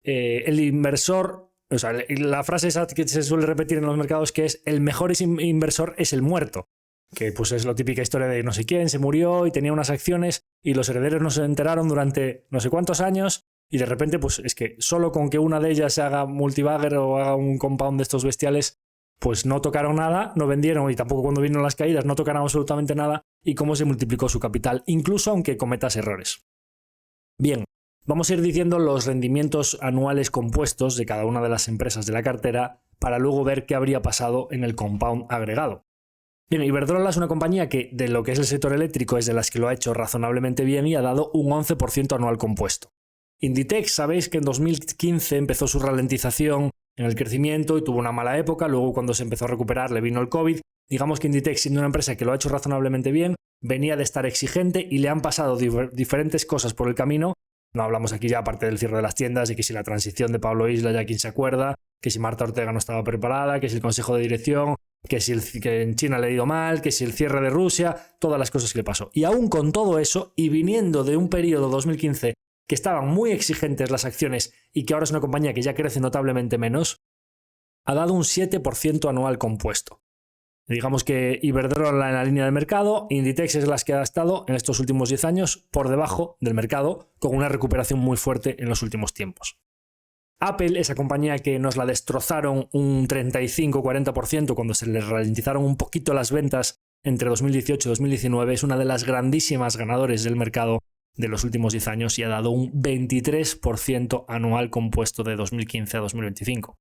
el inversor, o sea, la frase esa que se suele repetir en los mercados, que es el mejor inversor es el muerto. Que pues es la típica historia de no sé quién se murió y tenía unas acciones y los herederos no se enteraron durante no sé cuántos años y de repente pues es que solo con que una de ellas se haga multibagger o haga un compound de estos bestiales, pues no tocaron nada, no vendieron y tampoco cuando vinieron las caídas no tocaron absolutamente nada y cómo se multiplicó su capital, incluso aunque cometas errores. Bien, vamos a ir diciendo los rendimientos anuales compuestos de cada una de las empresas de la cartera para luego ver qué habría pasado en el compound agregado. Bien, Iberdrola es una compañía que de lo que es el sector eléctrico es de las que lo ha hecho razonablemente bien y ha dado un 11% anual compuesto. Inditex, sabéis que en 2015 empezó su ralentización en el crecimiento y tuvo una mala época, luego cuando se empezó a recuperar le vino el COVID. Digamos que Inditex, siendo una empresa que lo ha hecho razonablemente bien, venía de estar exigente y le han pasado diferentes cosas por el camino. No hablamos aquí ya aparte del cierre de las tiendas, de que si la transición de Pablo Isla ya quién se acuerda, que si Marta Ortega no estaba preparada, que si el consejo de dirección, que en China le ha ido mal, que si el cierre de Rusia, todas las cosas que le pasó. Y aún con todo eso, y viniendo de un periodo 2015 que estaban muy exigentes las acciones y que ahora es una compañía que ya crece notablemente menos, ha dado un 7% anual compuesto. Digamos que Iberdrola en la línea del mercado, Inditex es las que ha estado en estos últimos 10 años por debajo del mercado, con una recuperación muy fuerte en los últimos tiempos. Apple, esa compañía que nos la destrozaron un 35-40% cuando se le ralentizaron un poquito las ventas entre 2018 y 2019, es una de las grandísimas ganadores del mercado de los últimos 10 años y ha dado un 23% anual compuesto de 2015 a 2025.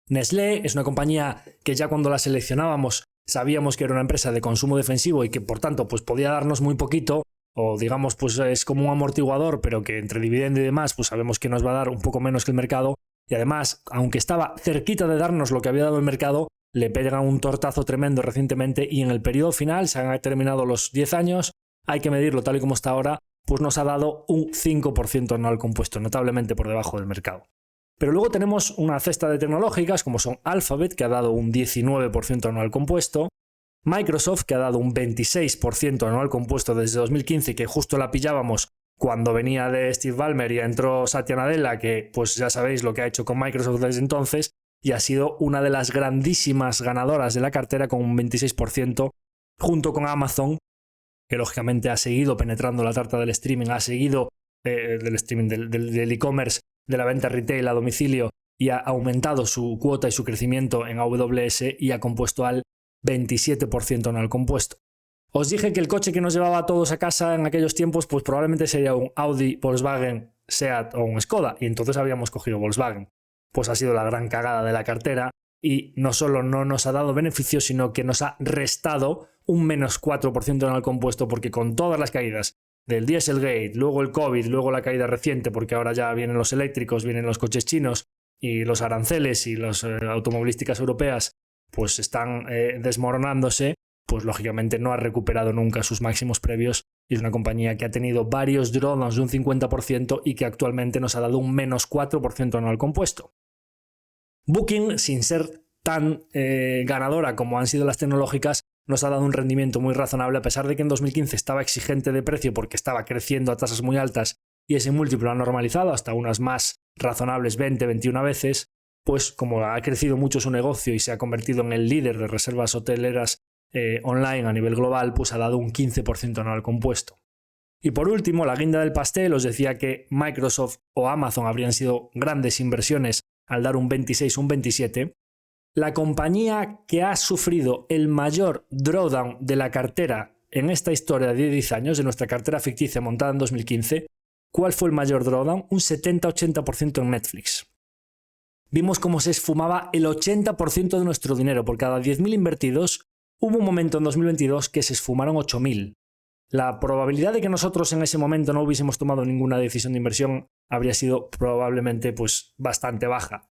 Nestlé es una compañía que ya cuando la seleccionábamos sabíamos que era una empresa de consumo defensivo y que por tanto pues podía darnos muy poquito, o digamos pues es como un amortiguador, pero que entre dividendo y demás pues sabemos que nos va a dar un poco menos que el mercado, y además, aunque estaba cerquita de darnos lo que había dado el mercado, le pega un tortazo tremendo recientemente y en el periodo final, se han terminado los 10 años, hay que medirlo tal y como está ahora, pues nos ha dado un 5% anual compuesto, notablemente por debajo del mercado. Pero luego tenemos una cesta de tecnológicas como son Alphabet, que ha dado un 19% anual compuesto, Microsoft, que ha dado un 26% anual compuesto desde 2015, que justo la pillábamos cuando venía de Steve Ballmer y entró Satya Nadella, que pues ya sabéis lo que ha hecho con Microsoft desde entonces, y ha sido una de las grandísimas ganadoras de la cartera con un 26%, junto con Amazon, que lógicamente ha seguido penetrando la tarta del streaming, ha seguido del e-commerce, de la venta retail a domicilio, y ha aumentado su cuota y su crecimiento en AWS y ha compuesto al 27% anual compuesto. Os dije que el coche que nos llevaba a todos a casa en aquellos tiempos pues probablemente sería un Audi, Volkswagen, Seat o un Skoda, y entonces habíamos cogido Volkswagen. Pues ha sido la gran cagada de la cartera y no solo no nos ha dado beneficios, sino que nos ha restado un menos 4% anual compuesto, porque con todas las caídas del Dieselgate, luego el COVID, luego la caída reciente, porque ahora ya vienen los eléctricos, vienen los coches chinos y los aranceles y las automovilísticas europeas pues están desmoronándose, pues lógicamente no ha recuperado nunca sus máximos previos y es una compañía que ha tenido varios drawdowns de un 50% y que actualmente nos ha dado un menos 4% anual compuesto. Booking, sin ser tan ganadora como han sido las tecnológicas, nos ha dado un rendimiento muy razonable a pesar de que en 2015 estaba exigente de precio porque estaba creciendo a tasas muy altas y ese múltiplo ha normalizado hasta unas más razonables 20-21 veces, pues como ha crecido mucho su negocio y se ha convertido en el líder de reservas hoteleras online a nivel global, pues ha dado un 15% anual compuesto. Y por último, la guinda del pastel, os decía que Microsoft o Amazon habrían sido grandes inversiones al dar un 26 o un 27. La compañía que ha sufrido el mayor drawdown de la cartera en esta historia de 10 años, de nuestra cartera ficticia montada en 2015, ¿cuál fue el mayor drawdown? Un 70-80% en Netflix. Vimos cómo se esfumaba el 80% de nuestro dinero. Por cada 10.000 invertidos, hubo un momento en 2022 que se esfumaron 8.000. La probabilidad de que nosotros en ese momento no hubiésemos tomado ninguna decisión de inversión habría sido probablemente pues bastante baja.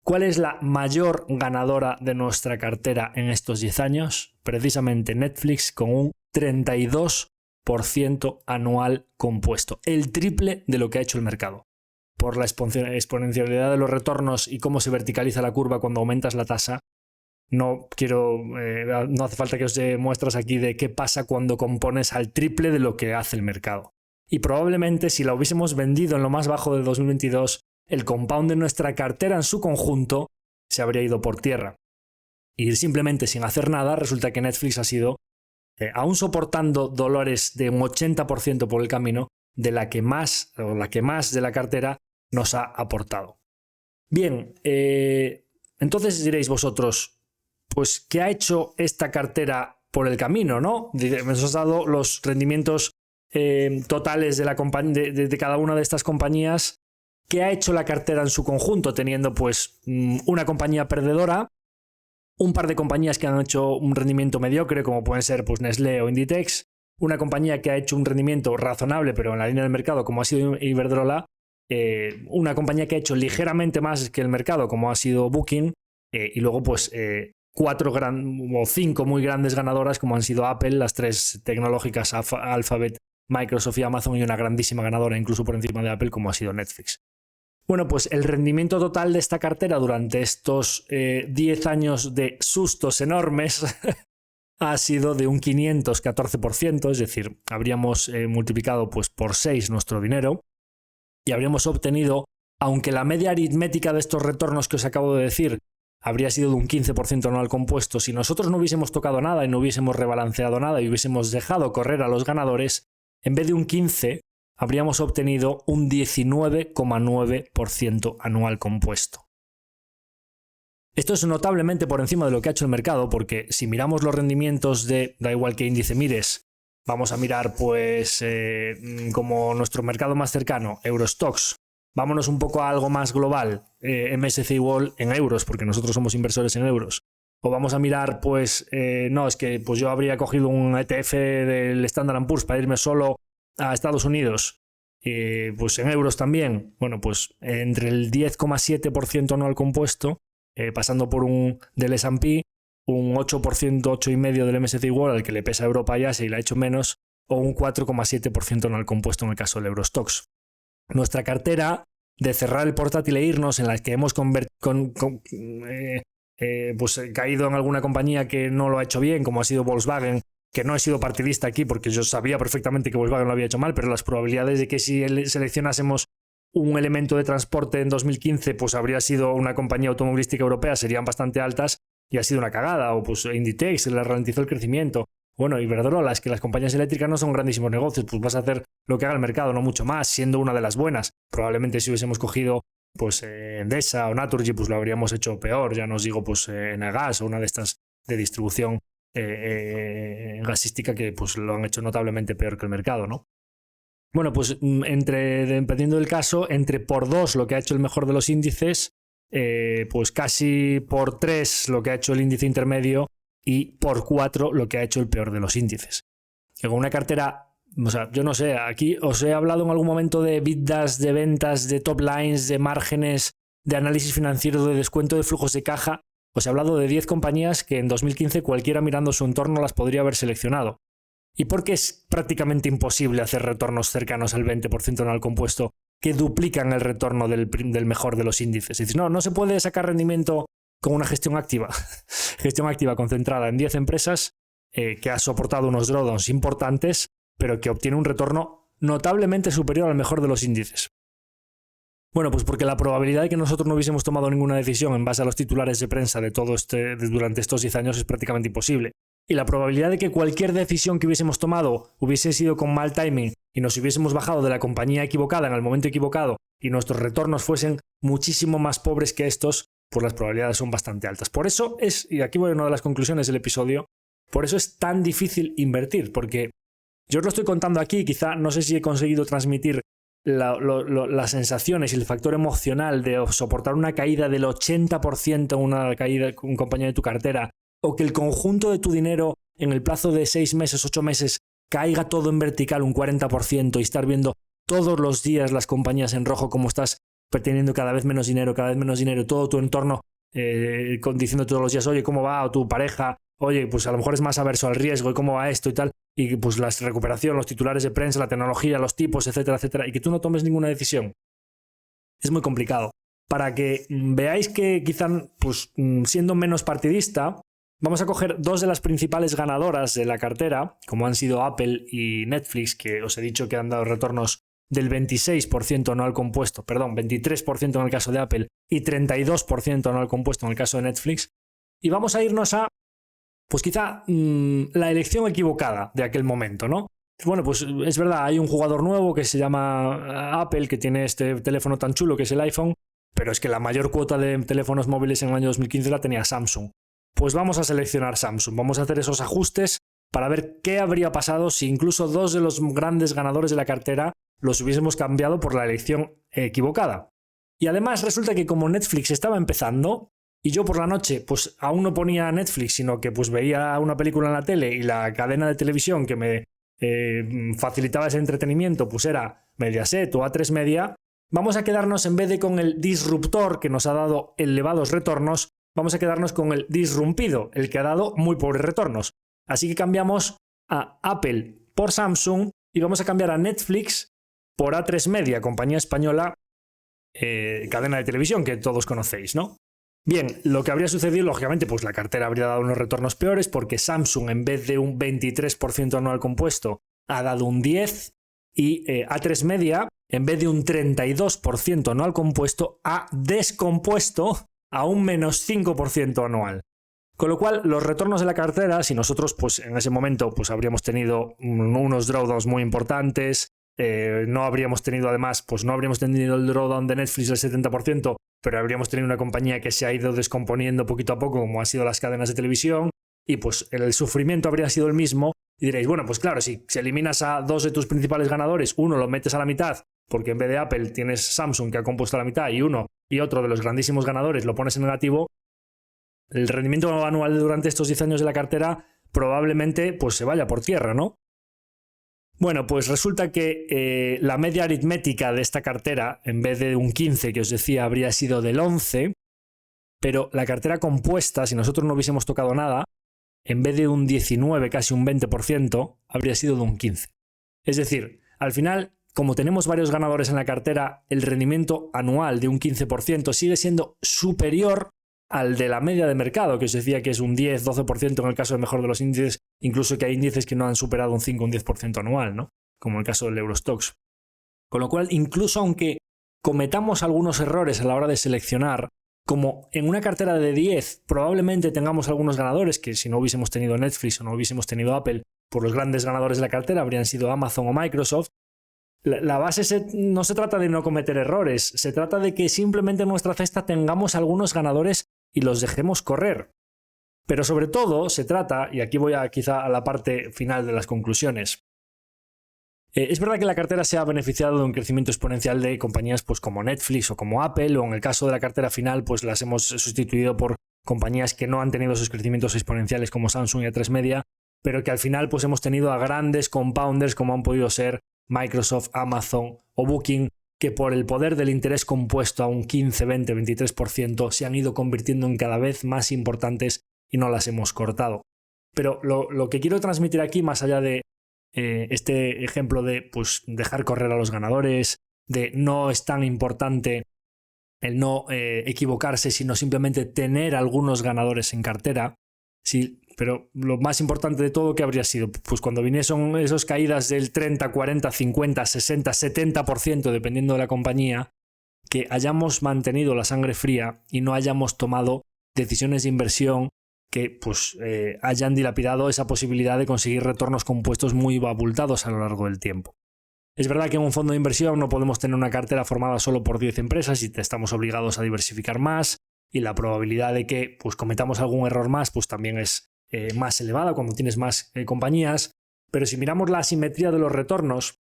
¿Cuál es la mayor ganadora de nuestra cartera en estos 10 años? Precisamente Netflix, con un 32% anual compuesto, el triple de lo que ha hecho el mercado. Por la exponencialidad de los retornos y cómo se verticaliza la curva cuando aumentas la tasa, no hace falta que os dé muestras aquí de qué pasa cuando compones al triple de lo que hace el mercado. Y probablemente si la hubiésemos vendido en lo más bajo de 2022, el compound de nuestra cartera en su conjunto se habría ido por tierra. Y simplemente sin hacer nada, resulta que Netflix ha sido, aún soportando dolores de un 80% por el camino, de la que más de la cartera nos ha aportado. Bien, entonces diréis vosotros, pues ¿qué ha hecho esta cartera por el camino, no? Nos has dado los rendimientos totales de cada una de estas compañías, qué ha hecho la cartera en su conjunto, teniendo pues una compañía perdedora, un par de compañías que han hecho un rendimiento mediocre, como pueden ser pues Nestlé o Inditex, una compañía que ha hecho un rendimiento razonable pero en la línea del mercado, como ha sido Iberdrola, una compañía que ha hecho ligeramente más que el mercado, como ha sido Booking, y luego pues 5 muy grandes ganadoras, como han sido Apple, las 3 tecnológicas, Alphabet, Microsoft y Amazon, y una grandísima ganadora incluso por encima de Apple, como ha sido Netflix. Bueno, pues el rendimiento total de esta cartera durante estos 10 años de sustos enormes ha sido de un 514%, es decir, habríamos multiplicado pues, por 6 nuestro dinero y habríamos obtenido, aunque la media aritmética de estos retornos que os acabo de decir habría sido de un 15% anual compuesto, si nosotros no hubiésemos tocado nada y no hubiésemos rebalanceado nada y hubiésemos dejado correr a los ganadores, en vez de un 15%, habríamos obtenido un 19,9% anual compuesto. Esto es notablemente por encima de lo que ha hecho el mercado, porque si miramos los rendimientos da igual qué índice mires, vamos a mirar pues como nuestro mercado más cercano, Eurostoxx, vámonos un poco a algo más global, MSCI World en euros, porque nosotros somos inversores en euros, o vamos a mirar pues, no, es que pues yo habría cogido un ETF del Standard & Poor's para irme solo a Estados Unidos, pues en euros también, bueno, pues entre el 10,7% anual compuesto, pasando por del S&P, un 8%, 8,5% del MSCI World, al que le pesa Europa y Asia y le ha hecho menos, o un 4,7% anual compuesto en el caso del Eurostoxx. Nuestra cartera de cerrar el portátil e irnos, en la que hemos pues caído en alguna compañía que no lo ha hecho bien, como ha sido Volkswagen, que no he sido partidista aquí porque yo sabía perfectamente que Volkswagen lo había hecho mal, pero las probabilidades de que si seleccionásemos un elemento de transporte en 2015 pues habría sido una compañía automovilística europea serían bastante altas y ha sido una cagada, o pues Inditex le ralentizó el crecimiento. Bueno, Iberdrola, es que las compañías eléctricas no son grandísimos negocios, pues vas a hacer lo que haga el mercado, no mucho más, siendo una de las buenas. Probablemente si hubiésemos cogido pues Endesa o Naturgy pues lo habríamos hecho peor, ya no os digo pues Enagás o una de estas de distribución gasística que pues lo han hecho notablemente peor que el mercado, ¿no? Bueno, pues dependiendo del caso, entre por 2 lo que ha hecho el mejor de los índices, pues casi por 3 lo que ha hecho el índice intermedio y por 4 lo que ha hecho el peor de los índices. Que con una cartera, o sea, yo no sé, aquí os he hablado en algún momento de EBITDAs, de ventas, de top lines, de márgenes, de análisis financiero, de descuento de flujos de caja. Os he hablado de 10 compañías que en 2015 cualquiera mirando su entorno las podría haber seleccionado. ¿Y por qué es prácticamente imposible hacer retornos cercanos al 20% anual compuesto que duplican el retorno del mejor de los índices? Es decir, no se puede sacar rendimiento con una gestión activa. Gestión activa concentrada en 10 empresas que ha soportado unos drawdowns importantes, pero que obtiene un retorno notablemente superior al mejor de los índices. Bueno, pues porque la probabilidad de que nosotros no hubiésemos tomado ninguna decisión en base a los titulares de prensa de durante estos 10 años es prácticamente imposible. Y la probabilidad de que cualquier decisión que hubiésemos tomado hubiese sido con mal timing y nos hubiésemos bajado de la compañía equivocada en el momento equivocado y nuestros retornos fuesen muchísimo más pobres que estos, pues las probabilidades son bastante altas. Por eso y aquí voy a una de las conclusiones del episodio, por eso es tan difícil invertir, porque yo os lo estoy contando aquí, quizá no sé si he conseguido transmitir las sensaciones y el factor emocional de soportar una caída del 80% en una caída en compañía de tu cartera, o que el conjunto de tu dinero en el plazo de 6 meses, 8 meses, caiga todo en vertical un 40% y estar viendo todos los días las compañías en rojo, como estás teniendo cada vez menos dinero, todo tu entorno diciendo todos los días, oye, ¿cómo va? O tu pareja, oye, pues a lo mejor es más averso al riesgo y cómo va esto y tal, y pues la recuperación, los titulares de prensa, la tecnología, los tipos, etcétera, etcétera, y que tú no tomes ninguna decisión. Es muy complicado. Para que veáis que quizá, pues siendo menos partidista, vamos a coger 2 de las principales ganadoras de la cartera, como han sido Apple y Netflix, que os he dicho que han dado retornos del 26% anual compuesto, 23% en el caso de Apple y 32% anual compuesto en el caso de Netflix. Y vamos a irnos a, pues quizá la elección equivocada de aquel momento, ¿no? Bueno, pues es verdad, hay un jugador nuevo que se llama Apple, que tiene este teléfono tan chulo que es el iPhone, pero es que la mayor cuota de teléfonos móviles en el año 2015 la tenía Samsung. Pues vamos a seleccionar Samsung, vamos a hacer esos ajustes para ver qué habría pasado si incluso dos de los grandes ganadores de la cartera los hubiésemos cambiado por la elección equivocada. Y además resulta que como Netflix estaba empezando y yo por la noche pues aún no ponía Netflix, sino que pues veía una película en la tele y la cadena de televisión que me facilitaba ese entretenimiento pues era Mediaset o A3 Media, vamos a quedarnos, en vez de con el disruptor que nos ha dado elevados retornos, vamos a quedarnos con el disrumpido, el que ha dado muy pobres retornos. Así que cambiamos a Apple por Samsung y vamos a cambiar a Netflix por A3 Media, compañía española, cadena de televisión que todos conocéis, ¿no? Bien, lo que habría sucedido, lógicamente, pues la cartera habría dado unos retornos peores porque Samsung, en vez de un 23% anual compuesto, ha dado un 10%, y A3 Media, en vez de un 32% anual compuesto, ha descompuesto a un menos 5% anual. Con lo cual, los retornos de la cartera, si nosotros pues en ese momento pues habríamos tenido unos drawdowns muy importantes, no habríamos tenido además, pues no habríamos tenido el drawdown de Netflix del 70%, pero habríamos tenido una compañía que se ha ido descomponiendo poquito a poco, como han sido las cadenas de televisión, y pues el sufrimiento habría sido el mismo. Y diréis, bueno, pues claro, si eliminas a dos de tus principales ganadores, uno lo metes a la mitad, porque en vez de Apple tienes Samsung que ha compuesto a la mitad, y uno y otro de los grandísimos ganadores lo pones en negativo, el rendimiento anual durante estos 10 años de la cartera probablemente pues se vaya por tierra, ¿no? Bueno, pues resulta que la media aritmética de esta cartera, en vez de un 15 que os decía, habría sido del 11, pero la cartera compuesta, si nosotros no hubiésemos tocado nada, en vez de un 19, casi un 20%, habría sido de un 15. Es decir, al final, como tenemos varios ganadores en la cartera, el rendimiento anual de un 15% sigue siendo superior al de la media de mercado, que os decía que es un 10-12% en el caso del mejor de los índices, incluso que hay índices que no han superado un 5 o un 10% anual, ¿no? Como el caso del Eurostoxx. Con lo cual, incluso aunque cometamos algunos errores a la hora de seleccionar, como en una cartera de 10 probablemente tengamos algunos ganadores que si no hubiésemos tenido Netflix o no hubiésemos tenido Apple, por los grandes ganadores de la cartera habrían sido Amazon o Microsoft. La base no se trata de no cometer errores, se trata de que simplemente en nuestra cesta tengamos algunos ganadores y los dejemos correr. Pero sobre todo se trata, y aquí voy quizá a la parte final de las conclusiones, es verdad que la cartera se ha beneficiado de un crecimiento exponencial de compañías pues, como Netflix o como Apple, o en el caso de la cartera final pues las hemos sustituido por compañías que no han tenido esos crecimientos exponenciales como Samsung y A3 Media, pero que al final pues hemos tenido a grandes compounders como han podido ser Microsoft, Amazon o Booking, que por el poder del interés compuesto a un 15, 20, 23% se han ido convirtiendo en cada vez más importantes y no las hemos cortado. Pero lo que quiero transmitir aquí, más allá de este ejemplo de pues, dejar correr a los ganadores, de no es tan importante el no equivocarse, sino simplemente tener algunos ganadores en cartera. Sí, pero lo más importante de todo, ¿qué habría sido? Pues cuando viniesen esas caídas del 30, 40, 50, 60, 70%, dependiendo de la compañía, que hayamos mantenido la sangre fría y no hayamos tomado decisiones de inversión que pues, hayan dilapidado esa posibilidad de conseguir retornos compuestos muy abultados a lo largo del tiempo. Es verdad que en un fondo de inversión no podemos tener una cartera formada solo por 10 empresas y estamos obligados a diversificar más, y la probabilidad de que pues, cometamos algún error más pues, también es más elevada cuando tienes más compañías. Pero si miramos la asimetría de los retornos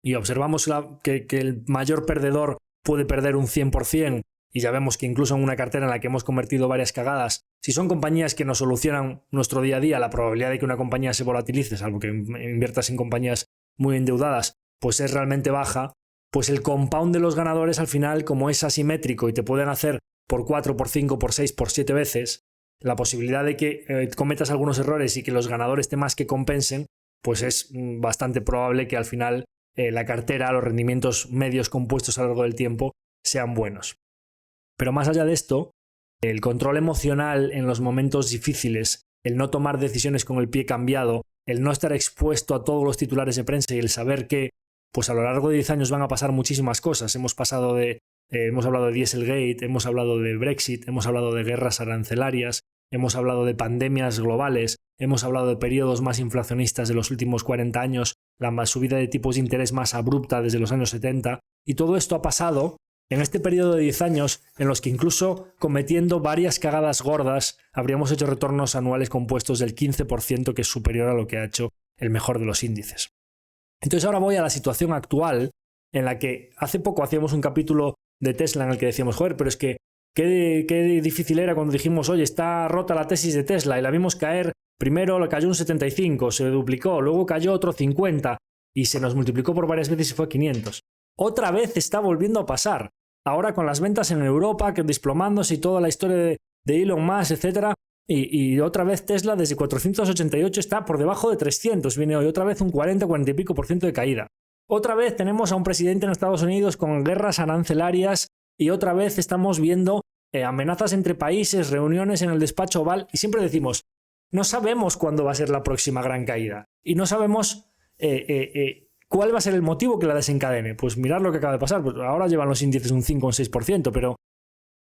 y observamos que el mayor perdedor puede perder un 100%, y ya vemos que incluso en una cartera en la que hemos convertido varias cagadas, si son compañías que nos solucionan nuestro día a día, la probabilidad de que una compañía se volatilice, salvo que inviertas en compañías muy endeudadas, pues es realmente baja, pues el compound de los ganadores al final, como es asimétrico y te pueden hacer por 4, por 5, por 6, por 7 veces, la posibilidad de que cometas algunos errores y que los ganadores te más que compensen, pues es bastante probable que al final la cartera, los rendimientos medios compuestos a lo largo del tiempo sean buenos. Pero más allá de esto, el control emocional en los momentos difíciles, el no tomar decisiones con el pie cambiado, el no estar expuesto a todos los titulares de prensa y el saber que pues a lo largo de 10 años van a pasar muchísimas cosas. Hemos hablado de Dieselgate, hemos hablado de Brexit, hemos hablado de guerras arancelarias, hemos hablado de pandemias globales, hemos hablado de periodos más inflacionistas de los últimos 40 años, la subida de tipos de interés más abrupta desde los años 70, y todo esto ha pasado En este periodo de 10 años, en los que incluso cometiendo varias cagadas gordas, habríamos hecho retornos anuales compuestos del 15%, que es superior a lo que ha hecho el mejor de los índices. Entonces ahora voy a la situación actual, en la que hace poco hacíamos un capítulo de Tesla en el que decíamos, joder, pero es que qué difícil era cuando dijimos, oye, está rota la tesis de Tesla, y la vimos caer, primero cayó un 75, se duplicó, luego cayó otro 50, y se nos multiplicó por varias veces y fue a 500. Otra vez está volviendo a pasar. Ahora con las ventas en Europa, que desplomándose y toda la historia de Elon Musk, etc. Y otra vez Tesla desde 488 está por debajo de 300. Viene hoy otra vez un 40 y pico por ciento de caída. Otra vez tenemos a un presidente en Estados Unidos con guerras arancelarias y otra vez estamos viendo amenazas entre países, reuniones en el despacho Oval y siempre decimos, no sabemos cuándo va a ser la próxima gran caída y no sabemos ¿cuál va a ser el motivo que la desencadene? Pues mirad lo que acaba de pasar. Pues ahora llevan los índices un 5 o un 6%, pero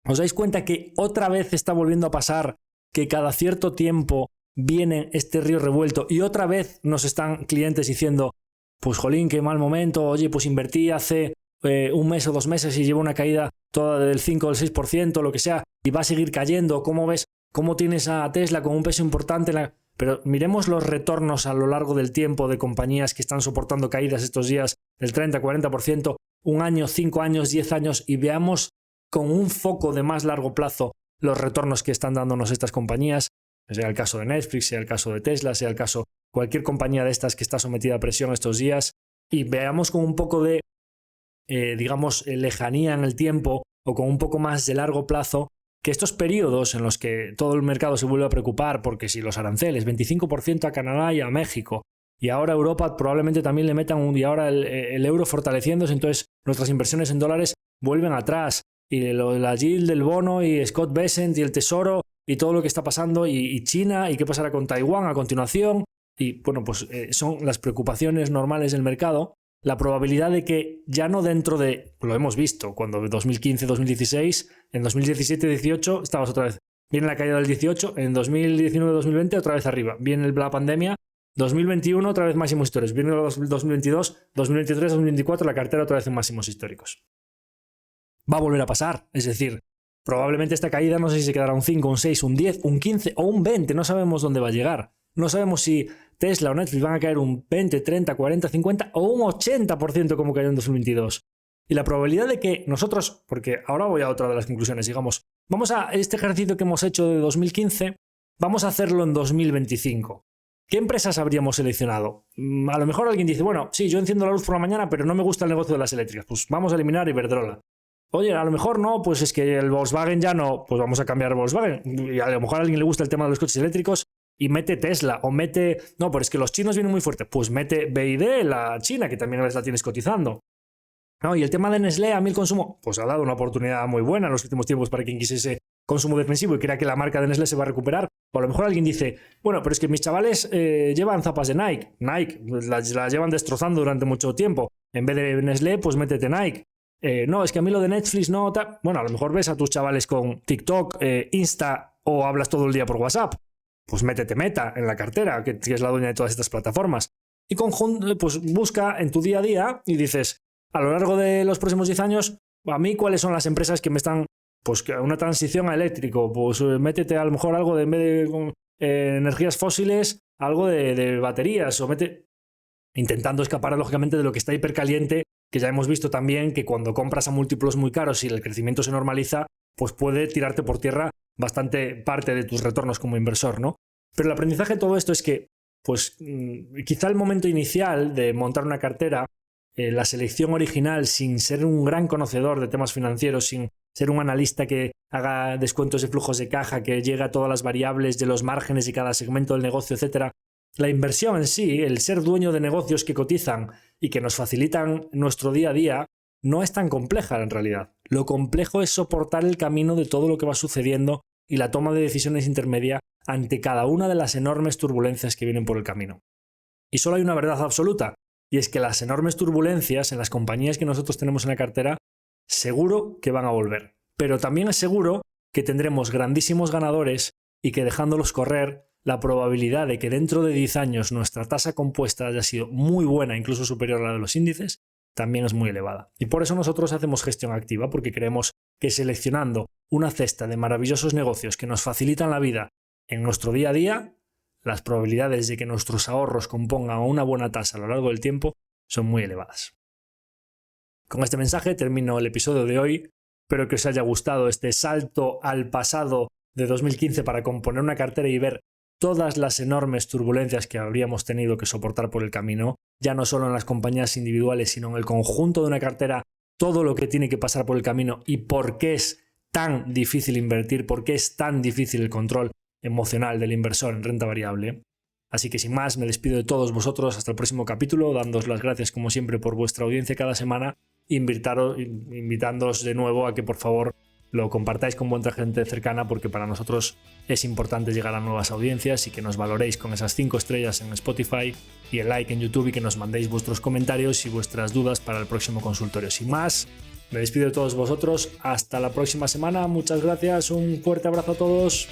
¿os dais cuenta que otra vez está volviendo a pasar que cada cierto tiempo viene este río revuelto y otra vez nos están clientes diciendo, pues jolín, qué mal momento, oye, pues invertí hace un mes o 2 meses y llevo una caída toda del 5 o del 6%, lo que sea, y va a seguir cayendo? ¿Cómo ves? ¿Cómo tienes a Tesla con un peso importante en la...? Pero miremos los retornos a lo largo del tiempo de compañías que están soportando caídas estos días del 30-40%, 1 año, 5 años, 10 años, y veamos con un foco de más largo plazo los retornos que están dándonos estas compañías, sea el caso de Netflix, sea el caso de Tesla, sea el caso de cualquier compañía de estas que está sometida a presión estos días, y veamos con un poco de, lejanía en el tiempo o con un poco más de largo plazo que estos periodos en los que todo el mercado se vuelve a preocupar porque si los aranceles, 25% a Canadá y a México, y ahora Europa probablemente también le metan y ahora el euro fortaleciéndose, entonces nuestras inversiones en dólares vuelven atrás, y la yield del bono y Scott Bessent y el Tesoro y todo lo que está pasando y China y qué pasará con Taiwán a continuación, y bueno, pues son las preocupaciones normales del mercado. La probabilidad de que ya no dentro de, lo hemos visto, cuando 2015, 2016, en 2017, 18 estabas otra vez, viene la caída del 18, en 2019, 2020 otra vez arriba, viene la pandemia, 2021 otra vez máximos históricos, viene 2022, 2023, 2024 la cartera otra vez en máximos históricos. Va a volver a pasar, es decir, probablemente esta caída no sé si se quedará un 5, un 6, un 10, un 15 o un 20, no sabemos dónde va a llegar. No sabemos si Tesla o Netflix van a caer un 20, 30, 40, 50 o un 80% como cayó en 2022. Y la probabilidad de que nosotros, porque ahora voy a otra de las conclusiones, digamos, vamos a este ejercicio que hemos hecho de 2015, vamos a hacerlo en 2025. ¿Qué empresas habríamos seleccionado? A lo mejor alguien dice, bueno, sí, yo enciendo la luz por la mañana, pero no me gusta el negocio de las eléctricas. Pues vamos a eliminar Iberdrola. Oye, a lo mejor no, pues es que el Volkswagen ya no, pues vamos a cambiar Volkswagen. Y a lo mejor a alguien le gusta el tema de los coches eléctricos y mete Tesla o mete... No, pero es que los chinos vienen muy fuertes. Pues mete BYD, la China, que también a veces la tienes cotizando. No, y el tema de Nestlé, a mí el consumo, pues ha dado una oportunidad muy buena en los últimos tiempos para quien quisiese consumo defensivo y crea que la marca de Nestlé se va a recuperar. O a lo mejor alguien dice, bueno, pero es que mis chavales llevan zapas de Nike. Nike, las llevan destrozando durante mucho tiempo. En vez de Nestlé, pues métete Nike. No, es que a mí lo de Netflix no... Bueno, a lo mejor ves a tus chavales con TikTok, Insta o hablas todo el día por WhatsApp. Pues métete Meta en la cartera, que es la dueña de todas estas plataformas. Y pues busca en tu día a día y dices, a lo largo de los próximos 10 años, a mí cuáles son las empresas que me están... Pues una transición a eléctrico, pues métete a lo mejor algo de, en vez de energías fósiles, algo de baterías, o intentando escapar lógicamente de lo que está hipercaliente, que ya hemos visto también que cuando compras a múltiplos muy caros y el crecimiento se normaliza, pues puede tirarte por tierra bastante parte de tus retornos como inversor, ¿no? Pero el aprendizaje de todo esto es que, pues quizá el momento inicial de montar una cartera, la selección original sin ser un gran conocedor de temas financieros, sin ser un analista que haga descuentos de flujos de caja, que llegue a todas las variables de los márgenes de cada segmento del negocio, etc. La inversión en sí, el ser dueño de negocios que cotizan y que nos facilitan nuestro día a día, no es tan compleja en realidad. Lo complejo es soportar el camino de todo lo que va sucediendo y la toma de decisiones intermedia ante cada una de las enormes turbulencias que vienen por el camino. Y solo hay una verdad absoluta, y es que las enormes turbulencias en las compañías que nosotros tenemos en la cartera seguro que van a volver. Pero también es seguro que tendremos grandísimos ganadores y que dejándolos correr, la probabilidad de que dentro de 10 años nuestra tasa compuesta haya sido muy buena, incluso superior a la de los índices, también es muy elevada. Y por eso nosotros hacemos gestión activa, porque creemos que seleccionando una cesta de maravillosos negocios que nos facilitan la vida en nuestro día a día, las probabilidades de que nuestros ahorros compongan una buena tasa a lo largo del tiempo son muy elevadas. Con este mensaje termino el episodio de hoy. Espero que os haya gustado este salto al pasado de 2015 para componer una cartera y ver todas las enormes turbulencias que habríamos tenido que soportar por el camino, ya no solo en las compañías individuales, sino en el conjunto de una cartera, todo lo que tiene que pasar por el camino y por qué es tan difícil invertir, por qué es tan difícil el control emocional del inversor en renta variable. Así que sin más, me despido de todos vosotros hasta el próximo capítulo, dándoos las gracias como siempre por vuestra audiencia cada semana, invitándoos de nuevo a que por favor lo compartáis con vuestra gente cercana, porque para nosotros es importante llegar a nuevas audiencias y que nos valoréis con esas 5 estrellas en Spotify y el like en YouTube y que nos mandéis vuestros comentarios y vuestras dudas para el próximo consultorio. Sin más, me despido de todos vosotros. Hasta la próxima semana. Muchas gracias. Un fuerte abrazo a todos.